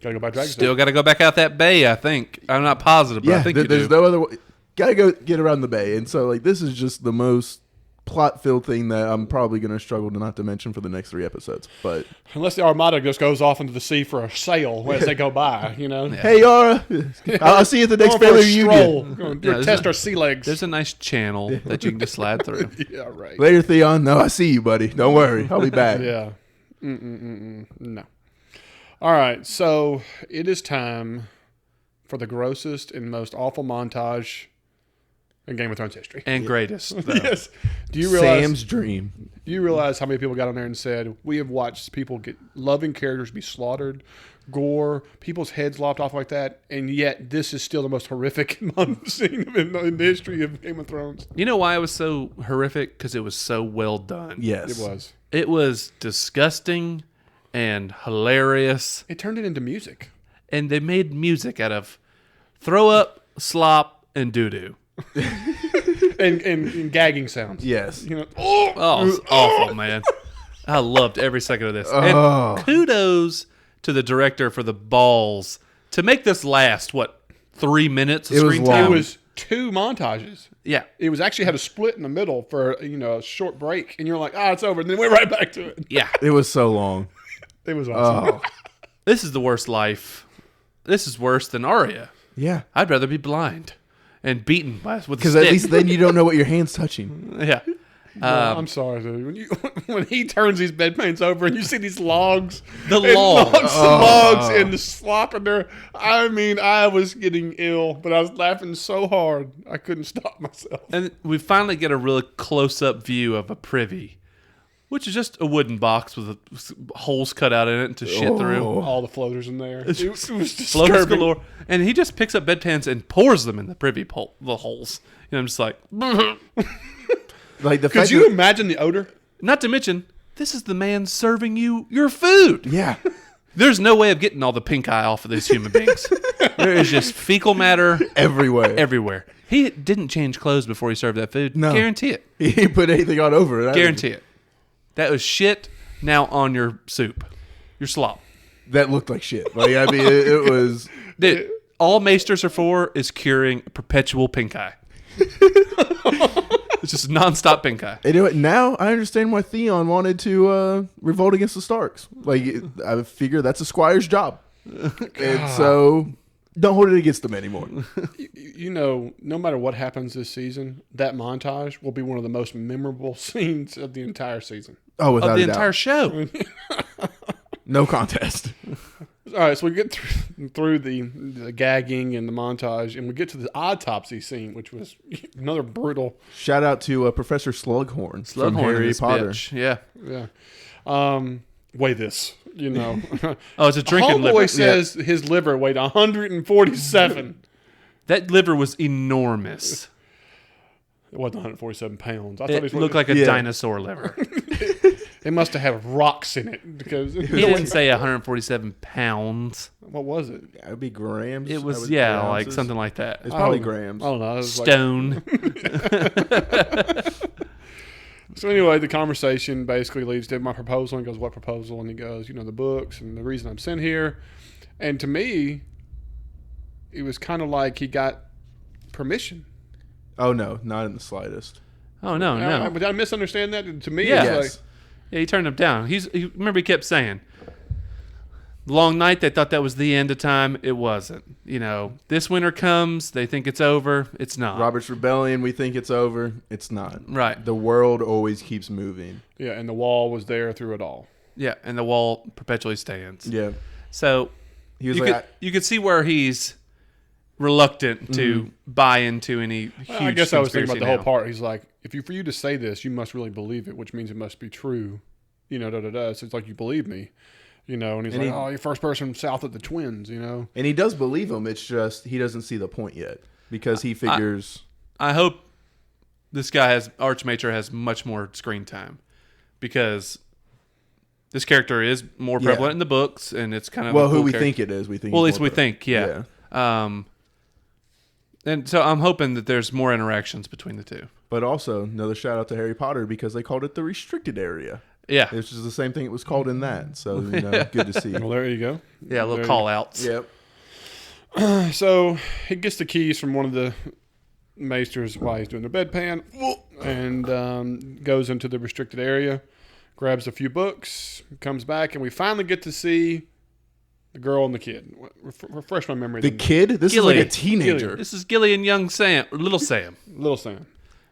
Got to go by Dragonstone. still got to go back out that bay, I think. I'm not positive, but I think you there's do. no other way. Gotta go get around the bay. And so, like, this is just the most plot-filled thing that I'm probably going to struggle to not to mention for the next 3 episodes. But Unless the Armada just goes off into the sea for a sail as they go by, you know. hey, Yara, I'll see you at the next Going for a family stroll. reunion. Going Yeah, to test our sea legs. There's a nice channel that you can just slide through. Yeah, right. Later, Theon. No, I see you, buddy. Don't worry. I'll be back. Yeah. No. All right. So it is time for the grossest and most awful montage in Game of Thrones history. And greatest, though. Yes. Do you realize? Sam's dream. Do you realize how many people got on there and said we have watched people get loving characters be slaughtered, gore, people's heads lopped off like that, and yet this is still the most horrific scene in the history of Game of Thrones. You know why it was so horrific? Because it was so well done. Yes. It was. It was disgusting and hilarious. It turned it into music. And they made music out of throw up, slop, and doo-doo. and gagging sounds. Yes. You know. Oh, it's awful, man. I loved every second of this. Oh. And kudos to the director for the balls to make this last, 3 minutes of It was screen long. time? It was 2 montages. Yeah. It was actually had a split in the middle for a short break, and you're like, it's over, and then went right back to it. Yeah. It was so long. It was awesome. Oh. This is the worst life. This is worse than Arya. Yeah. I'd rather be blind and beaten with a Because stick. at least then you don't know what your hand's touching. Yeah. No, I'm sorry, dude. When he turns these bedpanes over and you see these logs, The and logs. logs and the slop in there. I mean, I was getting ill, but I was laughing so hard I couldn't stop myself. And we finally get a really close-up view of a privy, which is just a wooden box with holes cut out in it to shit through. All the floaters in there. It was Floaters disturbing. galore. And he just picks up bedpans and pours them in the privy the holes. And I'm just like, Like the Could fact you that, imagine the odor? not to mention, this is the man serving you your food. yeah. There's no way of getting all the pink eye off of these human beings. There is just fecal matter Everywhere. everywhere. He didn't change clothes before he served that food. No. Guarantee it. He didn't put anything on over it. Guarantee it. That was shit now on your soup. Your slop. That looked like shit. Like, I mean, it was. Dude, all maesters are for is curing perpetual pink eye. It's just nonstop pink eye. And you know what? Now I understand why Theon wanted to revolt against the Starks. Like, I figure that's a squire's job. And so don't hold it against them anymore. No matter what happens this season, that montage will be one of the most memorable scenes of the entire season. Oh, without Of the a doubt. entire show. No contest. All right, so we get through the gagging and the montage, and we get to the autopsy scene, which was another brutal. Shout out to Professor Slughorn from Slughorn Harry this Potter. bitch. Yeah. Yeah. Weigh this, Oh, it's a drinking liver. Homeboy says his liver weighed 147. That liver was enormous. It wasn't 147 pounds. I thought It looked like a dinosaur liver. it must have had rocks in it because He didn't say 147 pounds. what was it? That would be grams. It I was, would yeah, say like ounces. something like that. It's probably I grams. don't know. It was like- Stone. So anyway, the conversation basically leads to my proposal, and he goes, "What proposal?" And he goes, "The books and the reason I'm sent here." And to me, it was kind of like he got permission. Oh, no. Not in the slightest. Oh, no, no. Did I misunderstand that? To me, Yeah. it's Yes. like, Yeah, he turned him down. Remember he kept saying, long night, they thought that was the end of time. It wasn't. This winter comes, they think it's over. It's not. Robert's Rebellion, we think it's over. It's not. Right. The world always keeps moving. yeah, and the wall was there through it all. Yeah, and the wall perpetually stands. Yeah. So He was you, like, you could see where he's reluctant to buy into any huge I guess I was thinking about the whole now. part. He's like, for you to say this, you must really believe it, which means it must be true. So it's like you believe me. And he's And like, "Oh, you're first person south of the twins." and he does believe him. It's just he doesn't see the point yet because he figures. I hope this guy Archmaester has much more screen time, because this character is more prevalent in the books, and it's kind of well, a cool who we character. think it is. We think. Well, at least we think, yeah. Yeah. And so I'm hoping that there's more interactions between the two. But also another shout out to Harry Potter because they called it the restricted area. Yeah. It's just the same thing it was called in that. So, good to see. Well, there you go. Yeah, little call outs. Yep. So he gets the keys from one of the maesters while he's doing their bedpan, and goes into the restricted area, grabs a few books, comes back, and we finally get to see the girl and the kid. Refresh my memory. The kid? This Gilly. is like a teenager. This is Gilly and young Sam, or little Sam. Little Sam.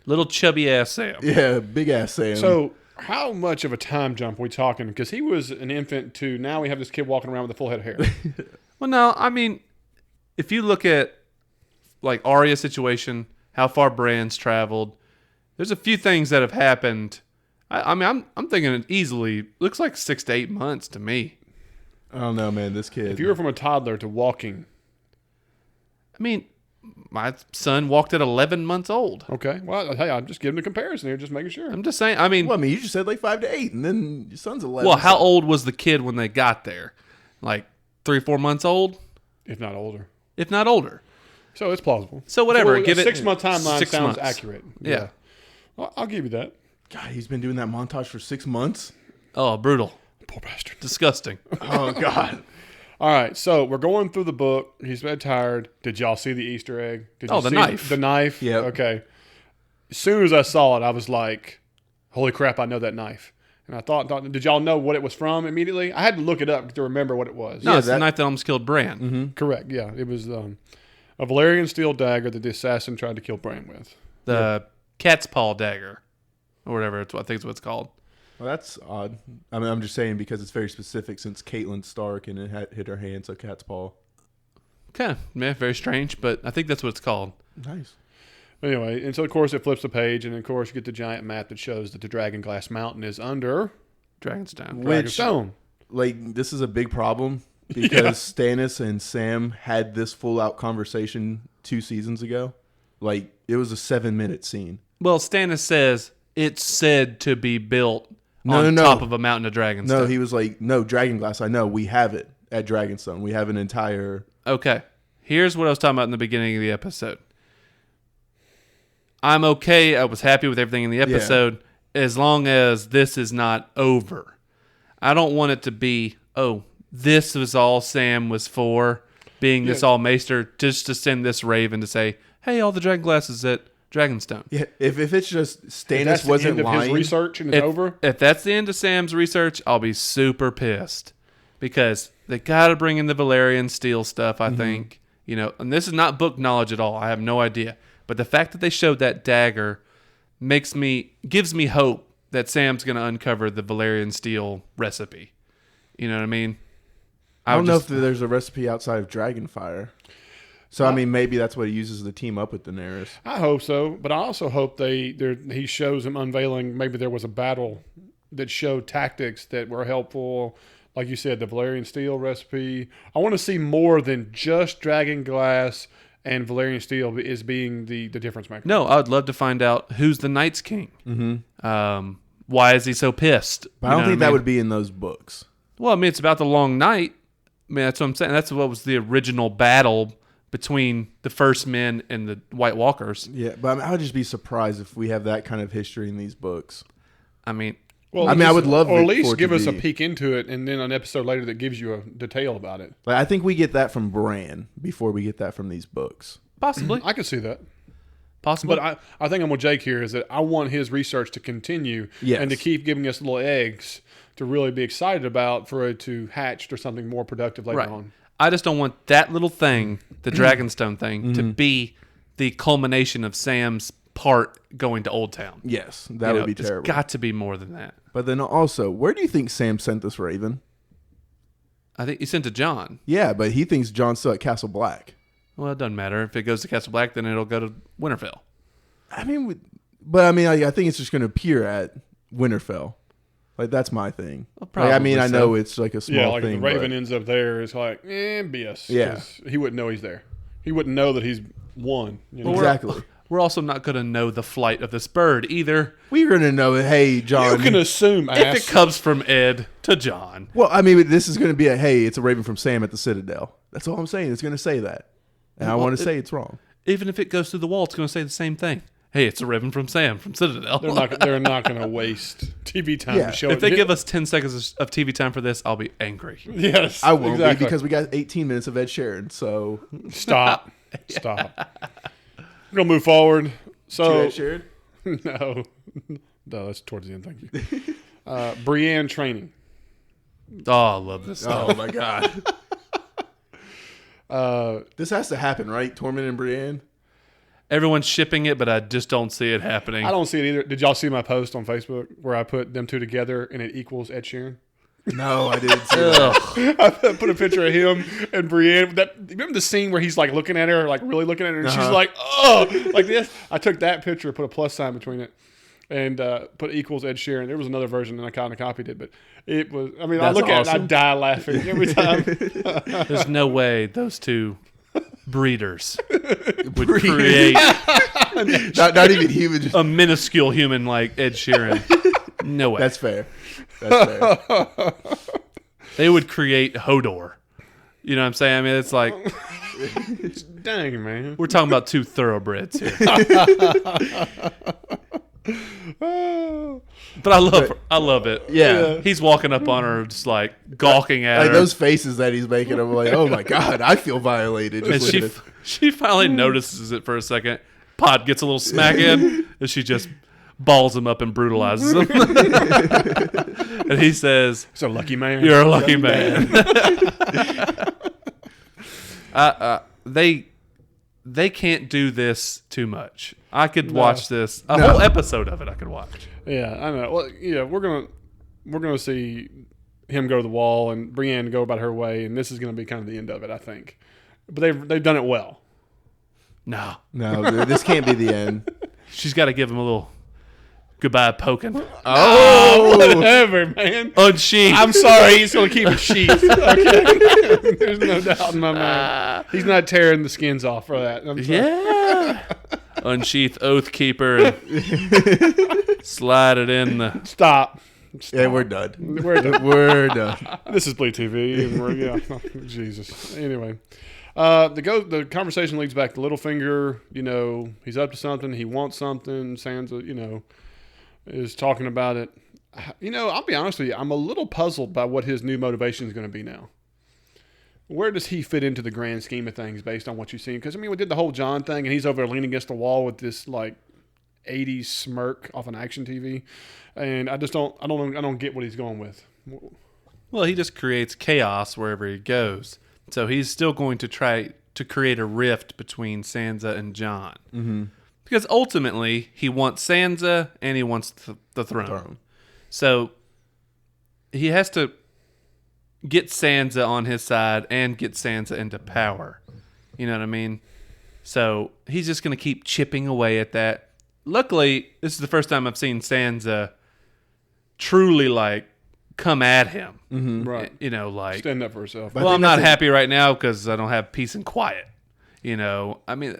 Little chubby ass Sam. Yeah, big ass Sam. So how much of a time jump are we talking? Because he was an infant to now we have this kid walking around with a full head of hair. Well, no, I mean, if you look at like Arya's situation, how far Bran's traveled, there's a few things that have happened. I mean, I'm thinking it easily looks like 6 to 8 months to me. I don't know, man. This kid. If you were from a toddler to walking. I mean, my son walked at 11 months old. Okay. Well, hey, I'm just giving a comparison here, just making sure. I'm just saying. I mean, Well, I mean, you just said like 5 to 8, and then your son's 11. well, how old was the kid when they got there? Like 3 or 4 months old, If not older. if not older. So it's plausible. So whatever, a give it 6-month timeline 6 sounds months. accurate. Yeah. Well, I'll give you that. God, he's been doing that montage for 6 months. Oh, brutal, Poor bastard. disgusting. Oh God. All right, so we're going through the book. He's been tired. Did y'all see the Easter egg? Did you the see knife. The knife? Yep. Okay. As soon as I saw it, I was like, holy crap, I know that knife. And I thought, did y'all know what it was from immediately? I had to look it up to remember what it was. No, Yeah, it's the knife that almost killed Bran. Correct, yeah. It was a Valyrian steel dagger that the assassin tried to kill Bran with. The cat's paw dagger, or whatever. I think it's what it's called. Well, that's odd. I mean, I'm just saying because it's very specific since Caitlyn Stark and it had hit her hand, so cat's paw. Kind of, yeah, very strange, but I think that's what it's called. Nice. Anyway, and so of course it flips the page, and of course you get the giant map that shows that the Dragonglass Mountain is under Dragonstone. Which- Dragonstone. Like, this is a big problem because Stannis and Sam had this full out conversation 2 seasons ago. Like, it was a 7-minute scene. Well, Stannis says it's said to be built on No. top of a mountain of Dragonstone. No, he was like, no, Dragonglass, I know. We have it at Dragonstone. We have an entire... Okay, here's what I was talking about in the beginning of the episode. I'm okay. I was happy with everything in the episode as long as this is not over. I don't want it to be, this was all Sam was for, being this all maester, just to send this raven to say, hey, all the Dragonglass is at Dragonstone. Yeah, if it's just If Stannis that's the wasn't end of his lying... research and it's over. If that's the end of Sam's research, I'll be super pissed because they got to bring in the Valyrian steel stuff. I think, and this is not book knowledge at all. I have no idea, but the fact that they showed that dagger gives me hope that Sam's going to uncover the Valyrian steel recipe. You know what I mean? I don't know if there's a recipe outside of Dragonfire. So, I mean, maybe that's what he uses to team up with Daenerys. I hope so, but I also hope he shows him unveiling maybe there was a battle that showed tactics that were helpful. Like you said, the Valyrian steel recipe. I want to see more than just Dragonglass and Valyrian steel is being the difference maker. No, I would love to find out who's the Night's King. Mm-hmm. Why is he so pissed? But I don't think that would be in those books. Well, I mean, it's about the Long Night. I mean, that's what I'm saying. That's what was the original battle between the First Men and the White Walkers. Yeah, but I would just be surprised if we have that kind of history in these books. I mean, Well, I would love or at for least it give to us a be- peek into it, and then an episode later that gives you a detail about it. Like, I think we get that from Bran before we get that from these books. possibly. I can see that. Possibly. But I think I'm with Jake here is that I want his research to continue Yes. and to keep giving us little eggs to really be excited about for it to hatch to something more productive later right. on. I just don't want that little thing, the Dragonstone thing, to be the culmination of Sam's part going to Old Town. Yes, that would be terrible. It's got to be more than that. But then also, where do you think Sam sent this raven? I think he sent to John. Yeah, but he thinks John's still at Castle Black. Well, it doesn't matter. If it goes to Castle Black, then it'll go to Winterfell. I mean, I think it's just going to appear at Winterfell. Like, that's my thing. Well, Like, I mean, probably I so. know it's like a small Yeah, like thing. if the Raven but- ends up there, it's like, BS. Yeah. 'cause he wouldn't know he's there. He wouldn't know that he's won. You know? Well, Exactly. We're we're also not going to know the flight of this bird either. We're going to know, hey, John. You can assume, If it comes from Ed to John. Well, I mean, this is going to be hey, it's a raven from Sam at the Citadel. That's all I'm saying. It's going to say that. And I want to say it's wrong. Even if it goes through the wall, it's going to say the same thing. Hey, it's a raven from Sam from Citadel. they're not going to waste TV time to show If it. they give us 10 seconds of TV time for this, I'll be angry. Yes, I won't exactly. be because we got 18 minutes of Ed Sheeran. So Stop. We're going to move forward. So Ed Sheeran? No, that's towards the end. Thank you. Brienne training. Oh, I love this stuff. Oh my god. This has to happen, right? Tormund and Brienne. Everyone's shipping it, but I just don't see it happening. I don't see it either. Did y'all see my post on Facebook where I put them two together and it equals Ed Sheeran? No, I didn't see that. I put a picture of him and Brienne. Remember the scene where he's like looking at her, like really looking at her, and she's like, "Oh," like this. I took that picture, put a plus sign between it, and put equals Ed Sheeran. There was another version, and I kind of copied it, but it was. I mean, I look at it, and I die laughing every time. There's no way those two breeders would create not even human. Just, a minuscule human like Ed Sheeran. No way. that's fair. That's fair. They would create Hodor. You know what I'm saying? I mean, it's like Dang, man. we're talking about two thoroughbreds here. But I love it. Yeah. He's walking up on her, just like gawking at Like her. those faces that he's making, I'm like, oh my god, I feel violated. And Just looking she finally notices it for a second. Pod gets a little smack in, and she just balls him up and brutalizes him. And he says, He's a lucky man. "You're a lucky man." They can't do this too much. I could watch this a whole episode of it. I could watch. Yeah, I know. Well, yeah, we're gonna see him go to the wall and Brienne go about her way, and this is gonna be kind of the end of it, I think. But they've done it well. No, no, this can't be the end. she's got to give him a little goodbye poking. Oh, whatever, man. Unsheath. I'm sorry, he's gonna keep it sheathed. Okay, there's no doubt in my mind. He's not tearing the skins off for that. I'm sorry. Yeah. Unsheath Oathkeeper and slide it in the. Stop. Yeah, we're done. We're done. We're done. This is BleedTV, and Jesus. Anyway, the conversation leads back to Littlefinger. You know, he's up to something. He wants something. Sansa, is talking about it. I'll be honest with you. I'm a little puzzled by what his new motivation is going to be now. Where does he fit into the grand scheme of things based on what you've seen? Because, we did the whole John thing, and he's over there leaning against the wall with this, 80s smirk off an action TV. And I don't get what he's going with. Well, he just creates chaos wherever he goes. So he's still going to try to create a rift between Sansa and Jon. Mm-hmm. Because ultimately, he wants Sansa and he wants the throne. So he has to get Sansa on his side and get Sansa into power. You know what I mean? So he's just going to keep chipping away at that. Luckily, this is the first time I've seen Sansa truly come at him. Mm-hmm. Right. Stand up for herself. Well, I'm not happy right now because I don't have peace and quiet. I mean,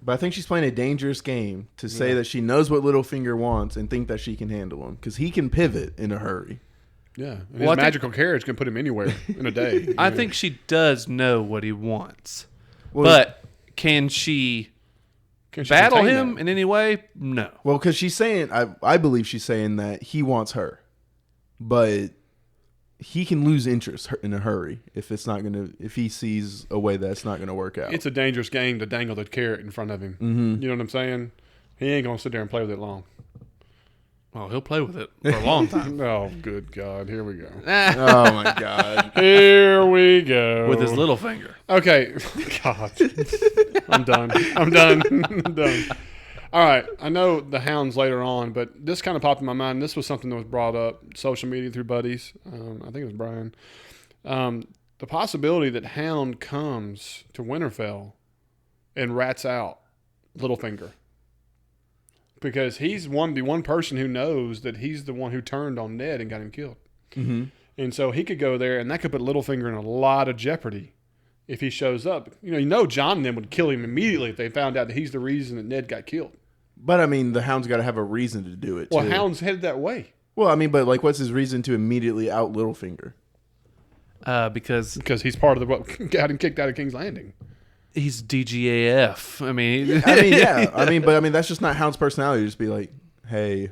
but I think she's playing a dangerous game to say that she knows what Littlefinger wants and think that she can handle him because he can pivot in a hurry. Yeah, and his magical carriage can put him anywhere in a day. I think she does know what he wants, but can she battle him in any way? No. Well, because she's saying, I believe she's saying that he wants her, but he can lose interest in a hurry if he sees a way that's not gonna work out. It's a dangerous game to dangle the carrot in front of him. Mm-hmm. You know what I'm saying? He ain't gonna sit there and play with it long. Oh, he'll play with it for a long time. Oh, good God. Here we go. Oh, my God. Here we go. With his little finger. Okay. God. I'm done. I'm done. All right. I know the Hound's later on, but this kind of popped in my mind. This was something that was brought up social media through buddies. I think it was Brian. The possibility that Hound comes to Winterfell and rats out Littlefinger. Because he's the one person who knows that he's the one who turned on Ned and got him killed. Mm-hmm. And so he could go there, and that could put Littlefinger in a lot of jeopardy if he shows up. You know, John and them would kill him immediately if they found out that he's the reason that Ned got killed. But I mean, the Hound's got to have a reason to do it. Well, too. Hound's headed that way. Well, I mean, but like, what's his reason to immediately out Littlefinger? Because he's part of the what got him kicked out of King's Landing. he's DGAF. I mean, yeah. I mean, that's just not Hound's personality. Just be like, hey,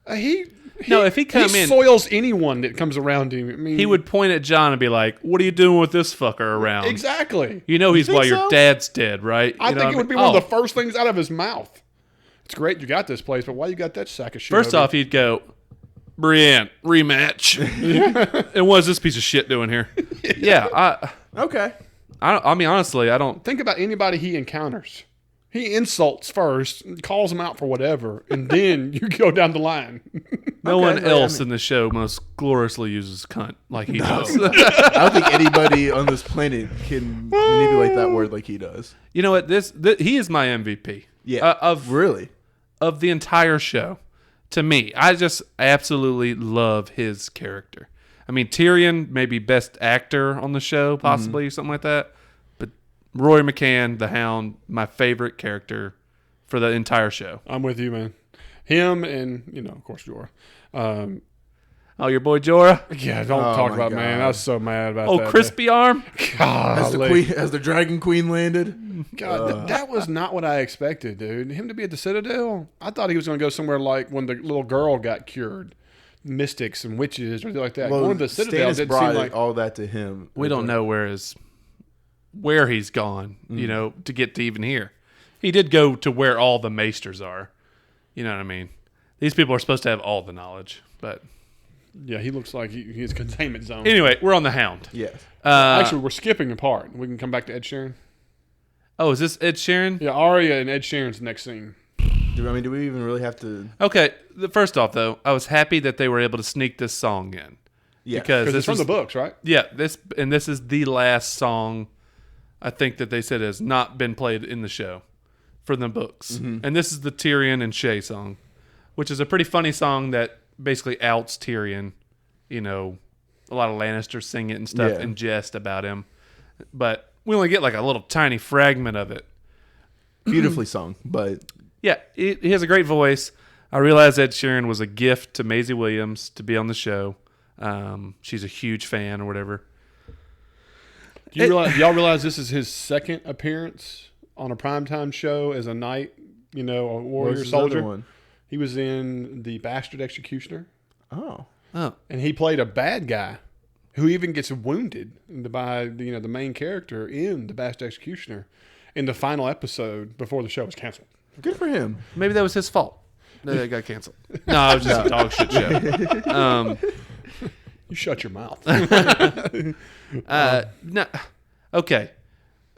if he come in, soils anyone that comes around him. I mean, he would point at John and be like, "What are you doing with this fucker around?" Exactly. You know he's think why your so? dad's dead, right? I You know think what it would be mean? one of the first things out of his mouth. It's great you got this place, but why you got that sack of shit? First over off, he'd go, "Brienne, rematch." And what is this piece of shit doing here? Yeah, okay. I mean, honestly, I don't. think about anybody he encounters. He insults first, calls him out for whatever, and then you go down the line. No Okay, one but, else in the show most gloriously uses cunt like he does. I don't think anybody on this planet can manipulate that word like he does. You know what? He is my MVP. Yeah. Really? Of the entire show. To me, I just absolutely love his character. I mean, Tyrion maybe best actor on the show, possibly, something like that. But Rory McCann, the Hound, my favorite character for the entire show. I'm with you, man. Him and, of course, Jorah. Oh, your boy Jorah? Yeah, don't Oh, talk my about God. man. I was so mad about Oh, that. crispy arm? As the Dragon Queen landed? God, that was not what I expected, dude. Him to be at the Citadel? I thought he was going to go somewhere like when the little girl got cured. Mystics and witches or anything like that. Well, Going to the Citadel Stannis didn't brought seem like... all that to him. We don't know where he's gone, to get to even here. He did go to where all the maesters are. You know what I mean? These people are supposed to have all the knowledge, but... Yeah, he looks like he's a containment zone. Anyway, we're on the Hound. Yes. Actually, we're skipping a part. We can come back to Ed Sheeran. Oh, is this Ed Sheeran? Yeah, Arya and Ed Sheeran's next scene. Do we even really have to? Okay, first off, though, I was happy that they were able to sneak this song in. Yeah. Because Because this it's from was, the books, right? Yeah, this is the last song I think that they said has not been played in the show for the books. And this is the Tyrion and Shay song, which is a pretty funny song that basically outs Tyrion. A lot of Lannisters sing it and stuff and jest about him. But we only get like a little tiny fragment of it. Beautifully sung, but Yeah, he has a great voice. I realized Ed Sheeran was a gift to Maisie Williams to be on the show. She's a huge fan or whatever. Do y'all realize this is his second appearance on a primetime show as a knight, a warrior what's his other soldier? one? He was in The Bastard Executioner, Oh. and he played a bad guy who even gets wounded by the main character in The Bastard Executioner in the final episode before the show was canceled. Good for him. Maybe that was his fault. That got canceled. No, it was just a dog shit show. You shut your mouth. No, okay.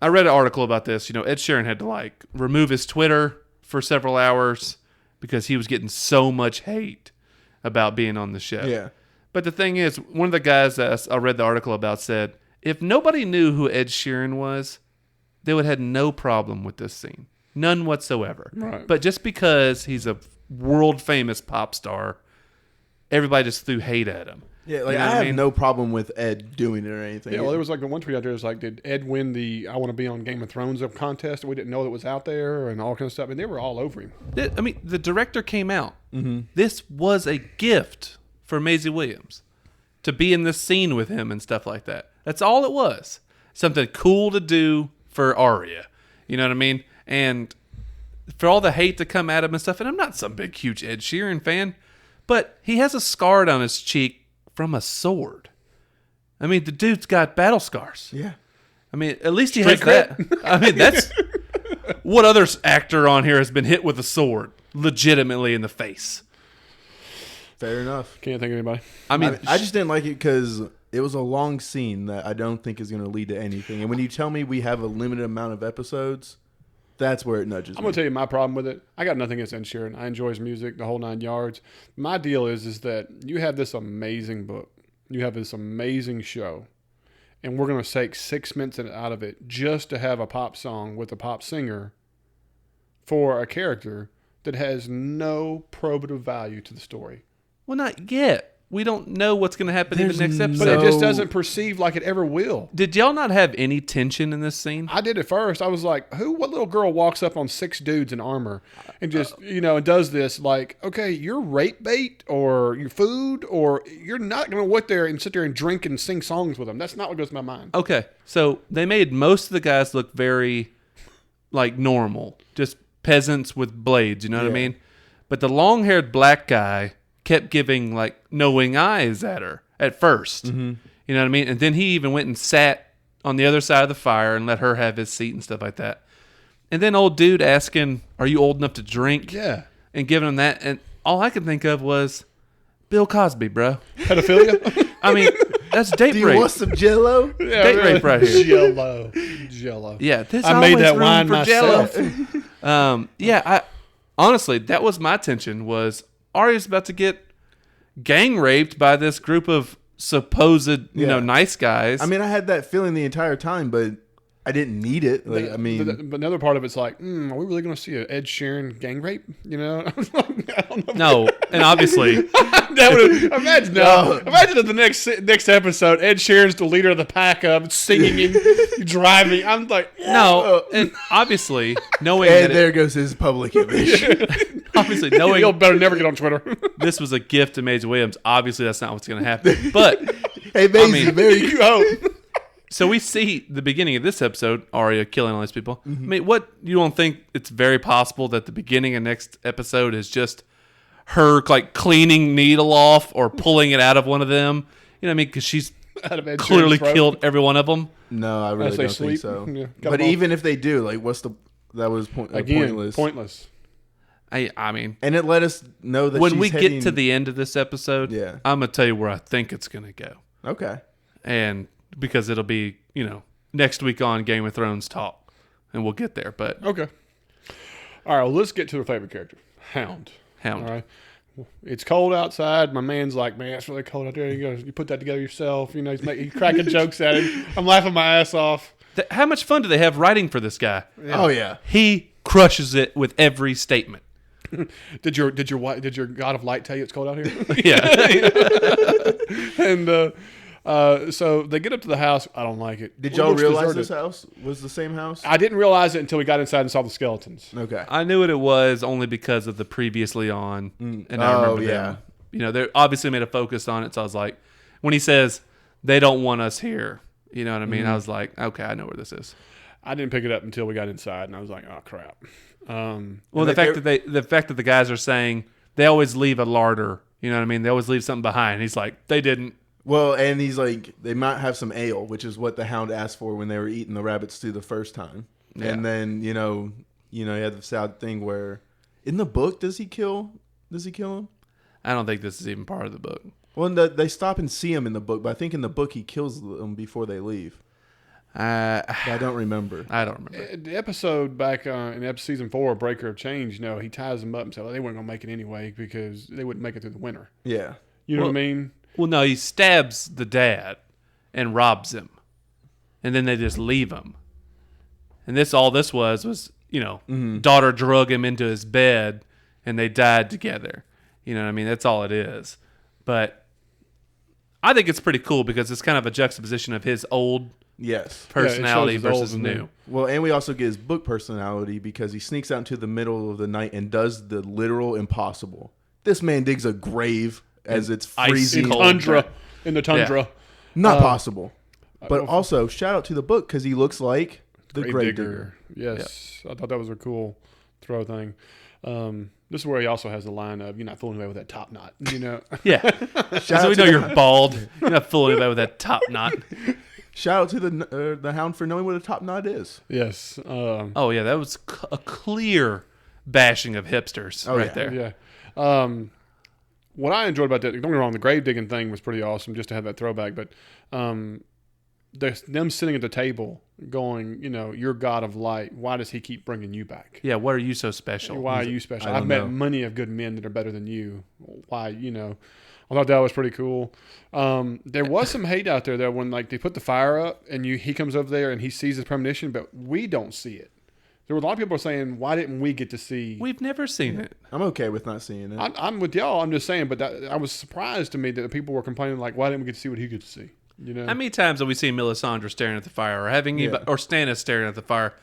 I read an article about this. Ed Sheeran had to remove his Twitter for several hours because he was getting so much hate about being on the show. Yeah. But the thing is, one of the guys that I read the article about said, if nobody knew who Ed Sheeran was, they would have had no problem with this scene. None whatsoever. Right. But just because he's a world famous pop star, everybody just threw hate at him. Yeah, You know I what have mean? no problem with Ed doing it or anything. Yeah, well, there was the one tweet out there was did Ed win the I want to be on Game of Thrones contest? We didn't know that was out there and all kind of stuff. And they were all over him. I mean, the director came out. This was a gift for Maisie Williams to be in this scene with him and stuff like that. That's all it was. Something cool to do for Arya. You know what I mean? And for all the hate to come at him and stuff, and I'm not some big, huge Ed Sheeran fan, but he has a scar down his cheek from a sword. I mean, the dude's got battle scars. Yeah. I mean, at least he has that. I mean, that's... What other actor on here has been hit with a sword legitimately in the face? Fair enough. Can't think of anybody. I mean, I just didn't like it because it was a long scene that I don't think is going to lead to anything. And when you tell me we have a limited amount of episodes, that's where it nudges I'm me. going to tell you my problem with it. I got nothing against Ed Sheeran. I enjoy his music, the whole 9 yards. My deal is that you have this amazing book. You have this amazing show. And we're going to take 6 minutes out of it just to have a pop song with a pop singer for a character that has no probative value to the story. well, not yet. we don't know what's going to happen in the next But episode. it just doesn't perceive like it ever will. Did y'all not have any tension in this scene? I did at first. I was like, what little girl walks up on 6 dudes in armor and just, and does this? Like, okay, you're rape bait or your food, or you're not going to sit there and drink and sing songs with them. That's not what goes to my mind. Okay, so they made most of the guys look very, like, normal. Just peasants with blades, you know what I mean? But the long-haired black guy kept giving, like, knowing eyes at her at first. Mm-hmm. You know what I mean? And then he even went and sat on the other side of the fire and let her have his seat and stuff like that. And then old dude asking, are you old enough to drink? Yeah. And giving him that. And all I could think of was Bill Cosby, bro. Pedophilia? I mean, that's date Do you rape. want some Jello? Date rape right here. Jello. Yeah, this I made always that room wine for myself. Jello. Honestly, that was my tension, was Arya's about to get gang raped by this group of supposed, nice guys. I mean, I had that feeling the entire time, but I didn't need it. Like, But another part of it's like, are we really going to see an Ed Sheeran gang rape? I don't know. No, and obviously, Imagine if the next episode, Ed Sheeran's the leader of the pack of singing and driving. I'm like, no, and obviously knowing and that there goes his public image. obviously knowing you'll better never get on Twitter. this was a gift to Maisie Williams. Obviously, that's not what's going to happen. But Hey, Maisie, very You hope. so we see the beginning of this episode, Arya killing all these people. I mean, what, you don't think it's very possible that the beginning of next episode is just her like cleaning needle off or pulling it out of one of them? You know what I mean? Because she's Out of Ed clearly Sheeran's throat. killed every one of them. No, I really As they don't sleep. think so. Yeah, got But them all. even if they do, like, that was pointless. Pointless. I mean, And it let us know that when she's we heading... get to the end of this episode, Yeah. I'm gonna tell you where I think it's gonna go, Okay. and because it'll be next week on Game of Thrones talk, and we'll get there. But Okay. All right, well, let's get to our favorite character, Hound. Hound. All right. It's cold outside. My man's like, man, it's really cold out there. You put that together yourself. He's cracking jokes at it. I'm laughing my ass off. How much fun do they have writing for this guy? Oh, yeah. He crushes it with every statement. Did your God of Light tell you it's cold out here? Yeah. And so they get up to the house. I don't like it. Did It y'all looks realize deserted. this house was the same house? I didn't realize it until we got inside and saw the skeletons. Okay. I knew what it was only because of the previously on, and I remember them. They obviously made a focus on it. So I was like, when he says they don't want us here, you know what I mean? I was like, okay, I know where this is. I didn't pick it up until we got inside, and I was like, oh crap. Well, the fact that the guys are saying they always leave a larder, you know what I mean? They always leave something behind. He's like, they didn't. Well, and he's like, they might have some ale, which is what the Hound asked for when they were eating the rabbit stew the first time. Yeah. And then, you had the sad thing where, in the book, does he kill him? I don't think this is even part of the book. Well, they stop and see him in the book, but I think in the book he kills them before they leave. But I don't remember. I don't remember. The episode back in season 4, Breaker of Change, he ties them up and said, well, they weren't going to make it anyway because they wouldn't make it through the winter. Yeah. You know what I mean? Well, no, he stabs the dad and robs him, and then they just leave him. And all this was daughter drug him into his bed, and they died together. You know what I mean? That's all it is. But I think it's pretty cool because it's kind of a juxtaposition of his old Yes. personality Yeah, it shows his versus old new. Well, and we also get his book personality because he sneaks out into the middle of the night and does the literal impossible. This man digs a grave as it's freezing. In the tundra. Yeah. Not possible. But also, shout out to the book because he looks like the grave digger. Yes. I thought that was a cool throw thing. This is where he also has the line of, you're not fooling away with that top knot. Yeah. So we know you're bald. You're not fooling anybody with that top knot. Shout out to the Hound for knowing what a top knot is. Yes. Oh, yeah. That was a clear bashing of hipsters there. Yeah. What I enjoyed about that, don't get me wrong, the grave digging thing was pretty awesome just to have that throwback, but them sitting at the table going, you're God of Light, why does he keep bringing you back? Yeah, what are you so special? Why are you special? I I've don't met know. many of good men that are better than you. Why, I thought that was pretty cool. There was some hate out there, though, when they put the fire up and he comes over there and he sees his premonition, but we don't see it. There were a lot of people saying, why didn't we get to see? We've never seen it. I'm okay with not seeing it. I'm with y'all. I'm just saying, but I was surprised to me that people were complaining, like, why didn't we get to see what he could see? You know, How many times have we seen Melisandre staring at the fire, or or Stannis staring at the fire?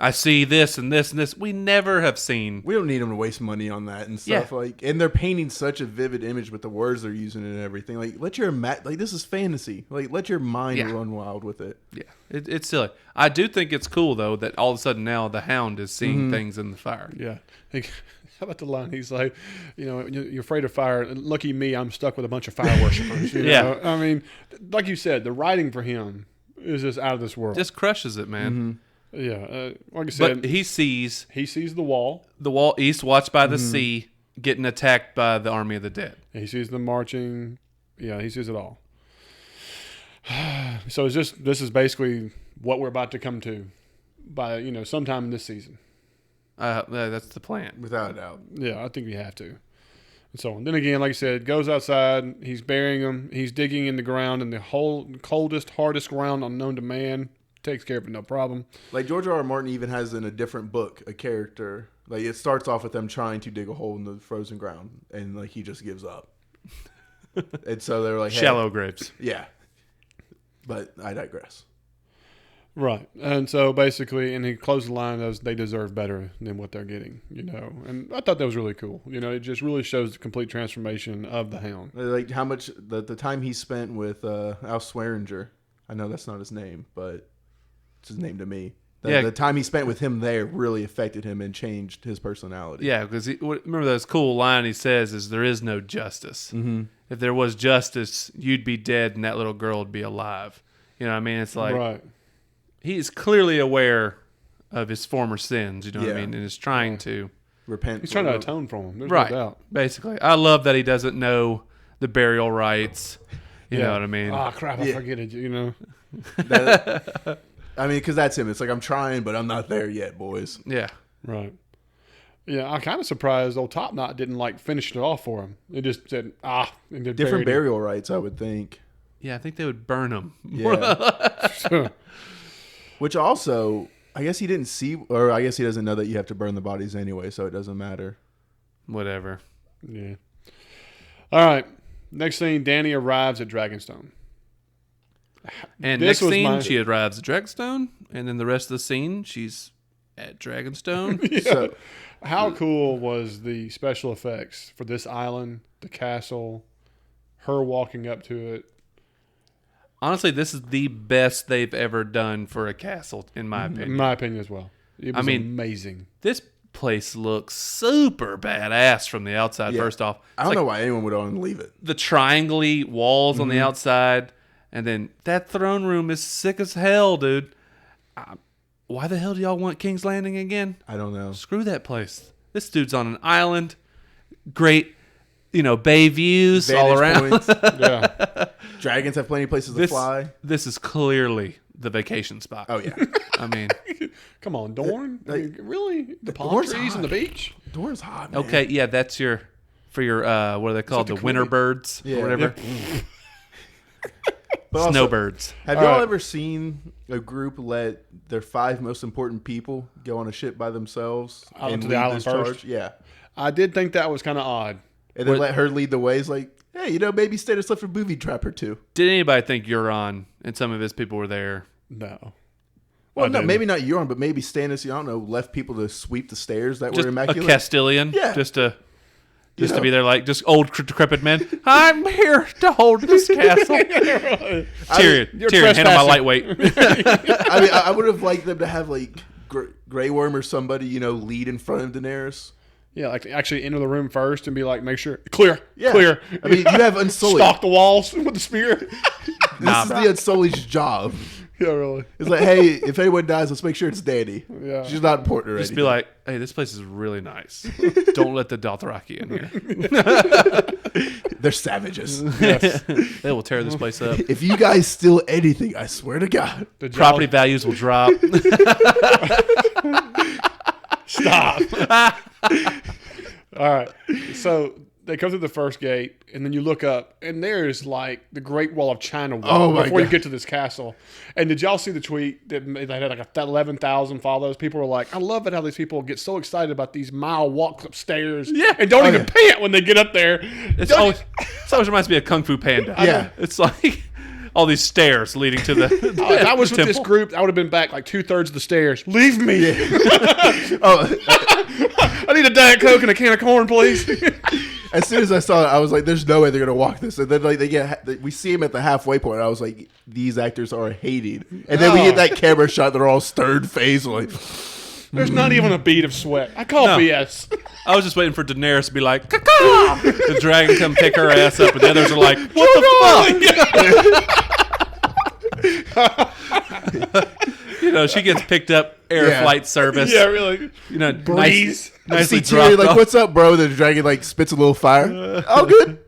I see this and this and this. We never have seen. We don't need them to waste money on that and stuff. Yeah. Like, and they're painting such a vivid image with the words they're using and everything. Like, let your like this is fantasy. Like, let your mind run wild with it. Yeah, it's silly. I do think it's cool though that all of a sudden now the Hound is seeing things in the fire. yeah. How about the line? He's like, you know, you're afraid of fire. Lucky me, I'm stuck with a bunch of fire worshipers. You know? I mean, like you said, the writing for him is just out of this world. Just crushes it, man. Yeah, like I said, But he sees the wall. the wall east watched by the sea getting attacked by the army of the dead. He sees them marching. Yeah, he sees it all. So this is basically what we're about to come to by, you know, sometime this season. That's the plan. Without a doubt. Yeah, I think we have to. And so on. Then again, like I said, goes outside. He's burying them. He's digging in the ground in the whole coldest, hardest ground unknown to man. Takes care of it, no problem. Like George R. R. Martin even has in a different book a character. Like it starts off with them trying to dig a hole in the frozen ground, and like he just gives up. And so they're like, hey, Shallow graves. yeah. But I digress. Right. And so basically, and he closed the line as they deserve better than what they're getting, you know. And I thought that was really cool. You know, it just really shows the complete transformation of the Hound. Like how much the time he spent with Al Swearinger. I know that's not his name, but it's his name to me. The time he spent with him there really affected him and changed his personality. Yeah, because remember that cool line he says is, there is no justice. Mm-hmm. If there was justice, you'd be dead and that little girl would be alive. You know what I mean? It's like, right. He's clearly aware of his former sins, you know what I Yeah. mean? And is trying to Repent. He's trying to atone from them. There's right, no doubt. basically. I love that he doesn't know the burial rites. You know what I mean? Oh, crap, I forget it, you know. I mean, because that's him. It's like, I'm trying, but I'm not there yet, boys. Yeah. Right. Yeah, I'm kind of surprised old Top Knot didn't, like, finish it off for him. It just said, and they Different buried him. burial rites, I would think. Yeah, I think they would burn him. Yeah. Which also, I guess he didn't see, or I guess he doesn't know that you have to burn the bodies anyway, so it doesn't matter. Whatever. Yeah. All right. Next thing, Dany arrives at Dragonstone. And This next was scene, my- she arrives at Dragonstone, and then the rest of the scene, she's at Dragonstone. Yeah. So, How cool was the special effects for this island, the castle, her walking up to it? Honestly, this is the best they've ever done for a castle, in my opinion. In my opinion as well. It was amazing. This place looks super badass from the outside, Yeah. first off. I don't know why anyone would want to leave it. The triangle walls on the outside, and then that throne room is sick as hell, dude. Why the hell do y'all want King's Landing again? I don't know. Screw that place. This dude's on an island. Great, bay views all around. Points. Yeah. Dragons have plenty of places to fly. This is clearly the vacation spot. Oh, yeah. I mean, Come on, Dorne? I mean, really? The palm Dorne's trees hot. and the beach? Dorne's hot, man. okay, yeah, that's for your what are they called? The the winter Queen. birds Yeah. or whatever. But also, Snowbirds. Have All y'all right. ever seen a group let their 5 most important people go on a ship by themselves Out and to the lead island this first? charge? Yeah. I did think that was kind of odd. And then let her lead the way. It's like, hey, maybe Stannis left a booby trap or two. Did anybody think Euron and some of his people were there? No. Well, I no, didn't. maybe not Euron, but maybe Stannis, I don't know, left people to sweep the stairs that Just were a immaculate. Castellan? Yeah. Just to know. be there like just old decrepit men. I'm here to hold this castle. Tyrion, You're Tyrion, handle my trespassing. lightweight. I mean, I would have liked them to have, like, Grey Worm or somebody, lead in front of Daenerys. Yeah, like actually enter the room first and be like, make sure, clear, Yeah. clear. I mean, you have Unsullied. Stalk the walls with the spear. This is the Unsullied's job. Yeah, really. It's like, hey, if anyone dies, let's make sure it's Dany. Yeah. She's not important or Just anything. be like, hey, this place is really nice. Don't let the Dothraki in here. They're savages. Yes. They will tear this place up. If you guys steal anything, I swear to God. Did y'all- Property values will drop. Stop. All right. So they come through the first gate, and then you look up, and there's like the Great Wall of China Oh, my before you God. get to this castle. And did y'all see the tweet that they had like 11,000 follows? People were like, I love it how these people get so excited about these mile walks upstairs and don't even pant when they get up there. It always reminds me of Kung Fu Panda. Yeah. It's like all these stairs leading to the If I was with this temple. group, I would have been back like 2/3 of the stairs. Leave me. I need a Diet Coke and a can of corn, please. As soon as I saw it, I was like, "There's no way they're gonna walk this." And then like we see him at the halfway point. I was like, "These actors are hating." And then we get that camera shot. They're all stern faced, like. There's not even a bead of sweat. I call No. BS. I was just waiting for Daenerys to be like, "Caw-caw!" The dragon come pick her ass up, and the others are like, "What the fuck?" You know, she gets picked up air flight service. Yeah, really. You know, Breeze. See nicely Tyrion dropped like, off. "What's up, bro?" The dragon like spits a little fire. Oh, good.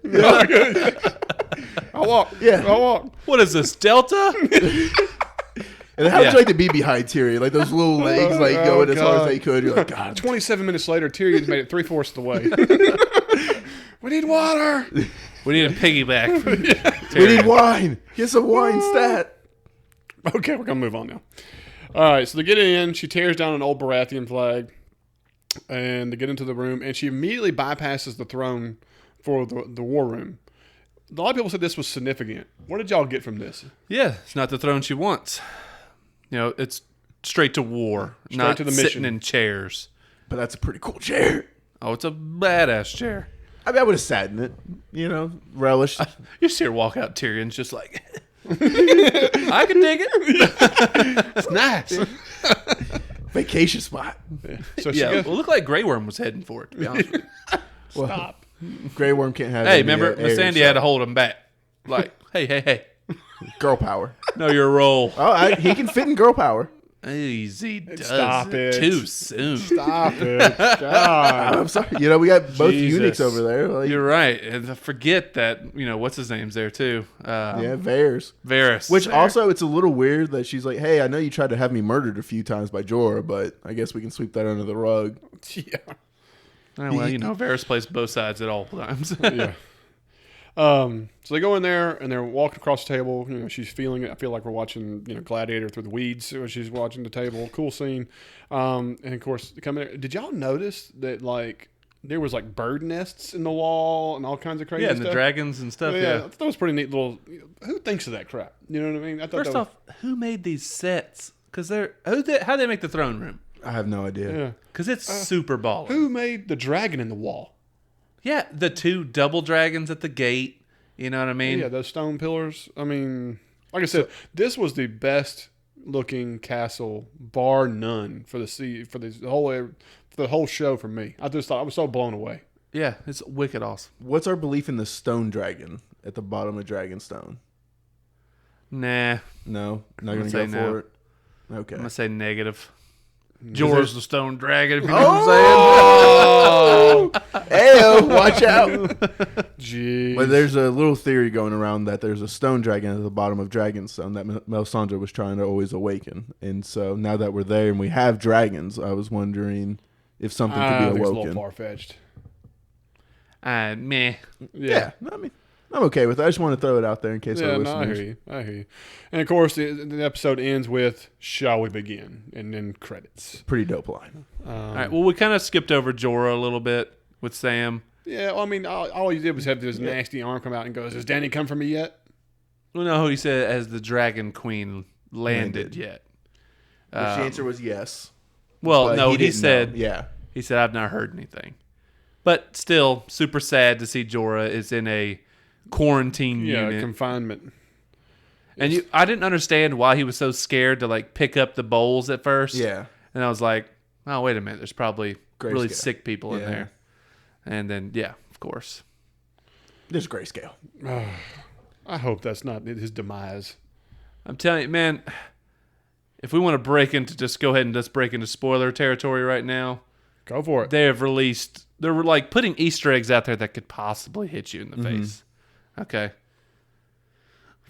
I walk. Yeah. I walk. What is this, Delta? And how would Yeah. you like to be behind Tyrion? Like those little legs, like going as hard as God. they could. You're like, God. 27 minutes later, Tyrion's made it 3/4 of the way. We need water. We need a piggyback. We need wine. Get some wine stat. Okay, we're going to move on now. All right, so they get in. She tears down an old Baratheon flag, and they get into the room, and she immediately bypasses the throne for the war room. A lot of people said this was significant. What did y'all get from this? Yeah, it's not the throne she wants. You know, it's straight to war, Straight not to the sitting mission. in chairs. But that's a pretty cool chair. Oh, it's a badass chair. I mean, I would have sat in it. You know, relished. You see her walk out, Tyrion's just like, I can dig it. It's nice. Vacation spot. So she Yeah, goes, well, it looked like Grey Worm was heading for it, to be honest with you. stop. Grey Worm can't have. Hey, any, remember, Miss heirs, Sandy had to hold him back. Like, hey. girl power. Know your role. Oh, he can fit in girl power. Easy does Stop it. too soon. Stop it. God. I'm sorry. You know, we got both Jesus. eunuchs over there. Like, You're right. And I forget that, you know, what's his name's there too. yeah, Varys. Varys. Which also, it's a little weird that she's like, "Hey, I know you tried to have me murdered a few times by Jorah, but I guess we can sweep that under the rug." Yeah. Oh, well, you know, Varys plays both sides at all times. Yeah. So they go in there and they're walking across the table. You know, she's feeling it. I feel like we're watching, you know, Gladiator through the weeds when she's watching the table. Cool scene. And of course, they come in there. Did y'all notice that like there was like bird nests in the wall and all kinds of crazy Yeah, stuff? and the dragons and stuff. Yeah. I thought that was pretty neat little. Who thinks of that crap? You know what I mean? I thought First that was, off, who made these sets? Because how they make the throne room? I have no idea. yeah. Because it's super baller. Who made the dragon in the wall? Yeah, the two double dragons at the gate. You know what I mean? Yeah, those stone pillars. I mean, like I said, this was the best looking castle, bar none, for the whole show for me. I just thought I was so blown away. Yeah, it's wicked awesome. What's our belief in the stone dragon at the bottom of Dragonstone? Nah, No, not I'm gonna gonna go say for no. it. Okay. I'm gonna say negative. Jorah's the stone dragon. If you know Oh, Ayo, watch out! Jeez. But there's a little theory going around that there's a stone dragon at the bottom of Dragonstone that Melisandre was trying to always awaken. And so now that we're there and we have dragons, I was wondering if something I could think be it's a little awoken. far fetched. Meh. Yeah, I mean, I'm okay with it. I just want to throw it out there in case our Yeah, no, I listeners. hear you. I hear you. And of course, the episode ends with "Shall we begin?" and then credits. Pretty dope line. All right. Well, we kind of skipped over Jorah a little bit with Sam. Yeah, well, I mean, all you did was have this nasty arm come out and goes, "Has Dany come for me yet?" Well, no, he said as the Dragon Queen landed yet. Which the answer was yes. Well, but no, he didn't said know. Yeah. he said I've not heard anything. But still, super sad to see Jorah is in a quarantine Yeah, unit. confinement. And I didn't understand why he was so scared to like pick up the bowls at first. Yeah. And I was like, oh, wait a minute. There's probably really Grayscale. sick people in Yeah. there. And then, yeah, of course. There's grayscale. I hope that's not his demise. I'm telling you, man, if we want to break into spoiler territory right now, Go for it. they're like putting Easter eggs out there that could possibly hit you in the face. Okay.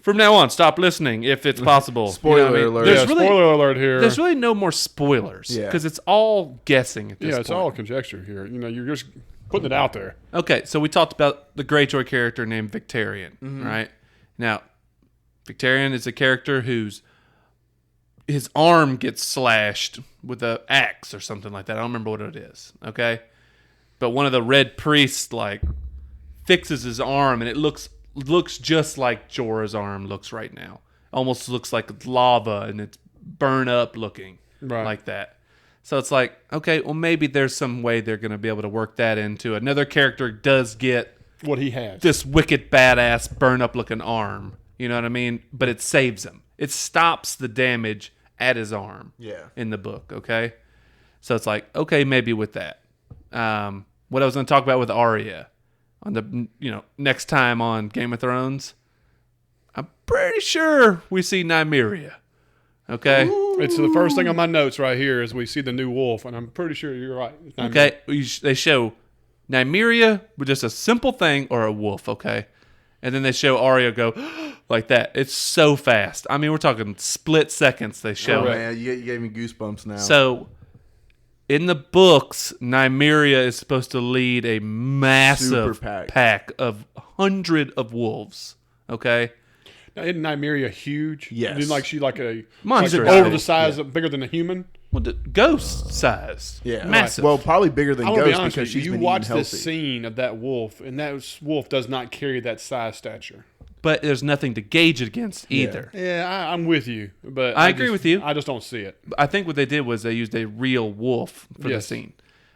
From now on, stop listening if it's possible. Spoiler You know what I mean? alert. There's Yeah, really, spoiler alert here. there's really no more spoilers Yeah. because it's all guessing at this Yeah, point. it's all conjecture here. You know, you're just putting it out there. Okay, so we talked about the Greyjoy character named Victarion, right? Now, Victarion is a character whose his arm gets slashed with an axe or something like that. I don't remember what it is, okay? But one of the red priests, like, fixes his arm, and it looks just like Jorah's arm looks right now. Almost looks like lava, and it's burn up looking like that. So it's like, okay, well, maybe there's some way they're going to be able to work that into. Another character does get What he has. this wicked badass burn up looking arm. You know what I mean? But it saves him. It stops the damage at his arm in the book, okay? So it's like, okay, maybe with that. What I was going to talk about with Arya on the next time on Game of Thrones, I'm pretty sure we see Nymeria, okay? Ooh. It's the first thing on my notes right here is we see the new wolf, and I'm pretty sure you're right. Okay, they show Nymeria with just a simple thing or a wolf, okay? And then they show Arya go like that. It's so fast. I mean, we're talking split seconds they show it. Oh, man, you gave me goosebumps now. So, in the books, Nymeria is supposed to lead a massive pack of 100 of wolves, okay? Now, isn't Nymeria huge? Yes. Isn't she like a monster like over the size of bigger than a human? Well, the ghost size. Yeah. Massive. Well, probably bigger than I want to be Ghost honest because with you. she's You been watch eating healthy. this scene of that wolf, and that wolf does not carry that size stature. But there's nothing to gauge it against either. Yeah, I'm with you, but I agree with you. I just don't see it. I think what they did was they used a real wolf for the scene.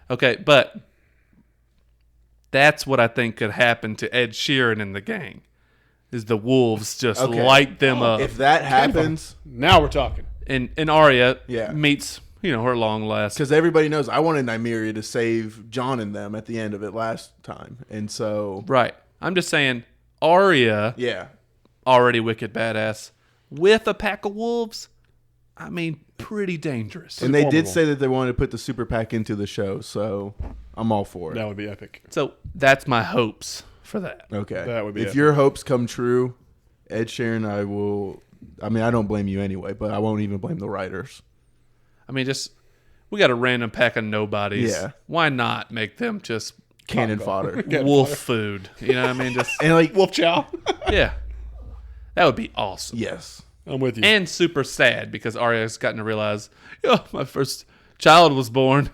Okay, but that's what I think could happen to Ed Sheeran and the gang. Is the wolves just light them up. If that happens, now we're talking. And Arya Yeah. meets, her long last. because everybody knows I wanted Nymeria to save Jon and them at the end of it last time, and so Right. I'm just saying, Arya, yeah, already wicked badass, with a pack of wolves, I mean, pretty dangerous. and they did formidable. say that they wanted to put the super pack into the show, so I'm all for it. That would be epic. So that's my hopes for that. Okay, That would be if epic. your hopes come true, Ed Sheeran, I mean, I don't blame you anyway, but I won't even blame the writers. I mean, we got a random pack of nobodies. Yeah. Why not make them just Cannon fodder, wolf food? You know what I mean? Just and like Wolf chow. yeah. That would be awesome. yes, I'm with you. And super sad because Arya's gotten to realize, my first child was born.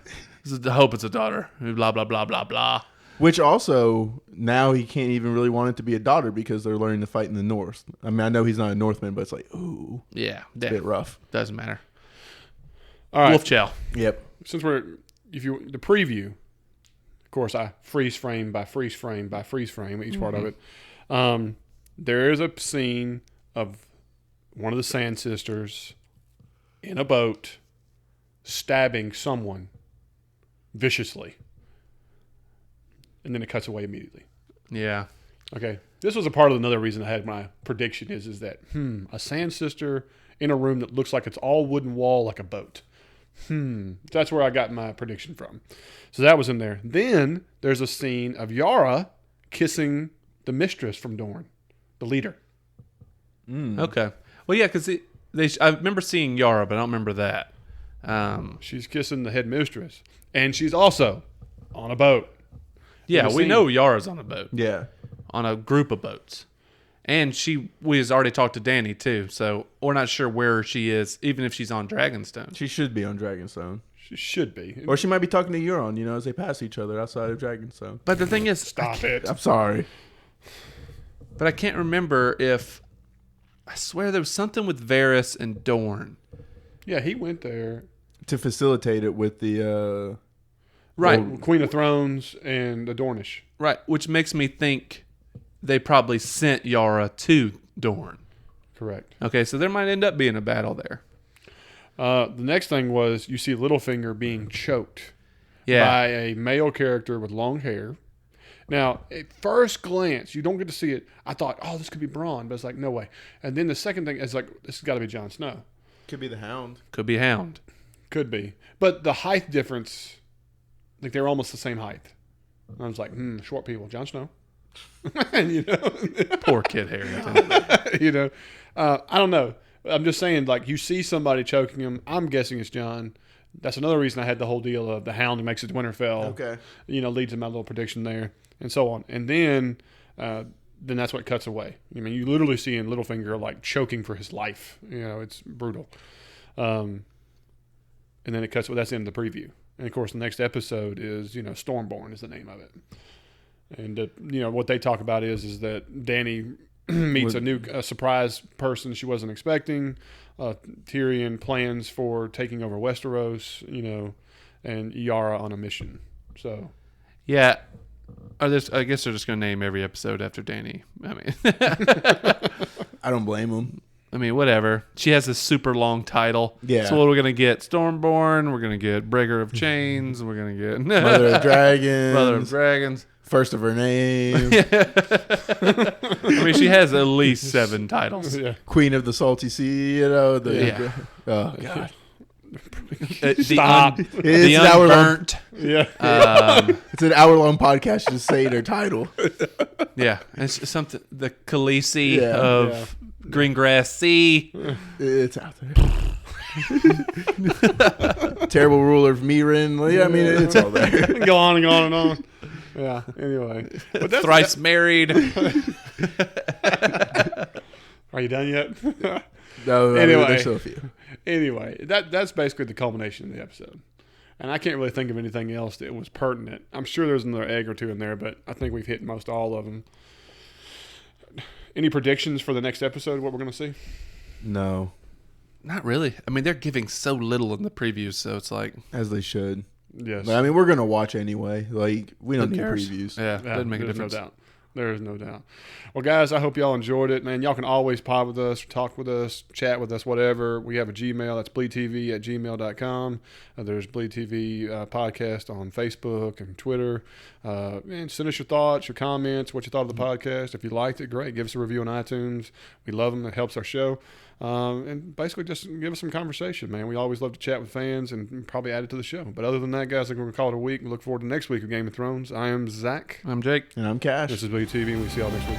I hope it's a daughter. Blah, blah, blah, blah, blah. which also now he can't even really want it to be a daughter because they're learning to fight in the North. I mean, I know he's not a Northman, but it's like, ooh, Yeah. a bit rough. Doesn't matter. All right. Wolf chow. Yep. Since the preview, of course, I freeze frame by freeze frame by freeze frame each part of it. There is a scene of one of the Sand Sisters in a boat stabbing someone viciously, and then it cuts away immediately. Yeah. Okay, this was a part of another reason I had my prediction is that a Sand Sister in a room that looks like it's all wooden wall like a boat. That's where I got my prediction from. So that was in there. Then there's a scene of Yara kissing the mistress from Dorne, the leader. Okay. Well, yeah, because I remember seeing Yara, but I don't remember that. She's kissing the head mistress, and she's also on a boat. Yeah, the we scene. know Yara's on a boat, Yeah. on a group of boats. And we has already talked to Dany, too, so we're not sure where she is, even if she's on Dragonstone. She should be on Dragonstone. She should be. Or she might be talking to Euron, as they pass each other outside of Dragonstone. But the thing is, Stop it. I'm sorry. but I can't remember if, I swear there was something with Varys and Dorne. Yeah, he went there. To facilitate it with the Right, Queen of Thrones and the Dornish. right, which makes me think they probably sent Yara to Dorne. Correct. Okay, so there might end up being a battle there. The next thing was you see Littlefinger being choked Yeah. by a male character with long hair. Now, at first glance, you don't get to see it. I thought, oh, this could be Bronn, but it's like, no way. And then the second thing is like, this has got to be Jon Snow. could be the Hound. Could be Hound. Could be. But the height difference, like they're almost the same height. And I was like, short people, Jon Snow. Poor Kid Harington. I don't know. I'm just saying, like, you see somebody choking him. I'm guessing it's Jon. That's another reason I had the whole deal of the Hound who makes it to Winterfell. Okay. Leads to my little prediction there, and so on. And then that's what cuts away. I mean, you literally see in Littlefinger like choking for his life. It's brutal. And then it cuts. Well, that's in the preview. And of course, the next episode is Stormborn is the name of it. And what they talk about is that Dany meets a surprise person she wasn't expecting. Tyrion plans for taking over Westeros. And Yara on a mission. So yeah. I guess they're just going to name every episode after Dany. I mean, I don't blame them. I mean, whatever. She has this super long title. Yeah. So what are we going to get? Stormborn. We're going to get Breaker of Chains. We're going to get Mother of Dragons. Mother of Dragons. First of her name. I mean, she has at least 7 titles. Yeah. Queen of the Salty Sea. Oh God. Stop. The Unburnt. Yeah. It's an hour-long podcast just saying her title. Yeah. It's something. The Khaleesi of Greengrass Sea. It's out there. Terrible ruler of Mirin. Yeah, I mean, it's all there. Go on and on and on. Yeah. Anyway, but thrice married. Are you done yet? No. Anyway, there's still a few. Anyway, that's basically the culmination of the episode. And I can't really think of anything else that was pertinent. I'm sure there's another egg or two in there, but I think we've hit most all of them. Any predictions for the next episode, what we're going to see? No. Not really. I mean, they're giving so little in the previews, so it's like... As they should. Yes. But, I mean, we're going to watch anyway. Like, we don't need previews. Yeah, doesn't make a difference. No doubt. There is no doubt. Well, guys, I hope y'all enjoyed it. Man, y'all can always pod with us, talk with us, chat with us, whatever. We have a Gmail. That's BleedTV@gmail.com. There's BleedTV podcast on Facebook and Twitter. And send us your thoughts, your comments, what you thought of the podcast. If you liked it, great. Give us a review on iTunes. We love them. It helps our show. And basically just give us some conversation, man. We always love to chat with fans and probably add it to the show. But other than that, guys, I think we're going to call it a week. We look forward to next week of Game of Thrones. I am Zach. I'm Jake. And I'm Cash. This is BleedTV, and we see y'all next week.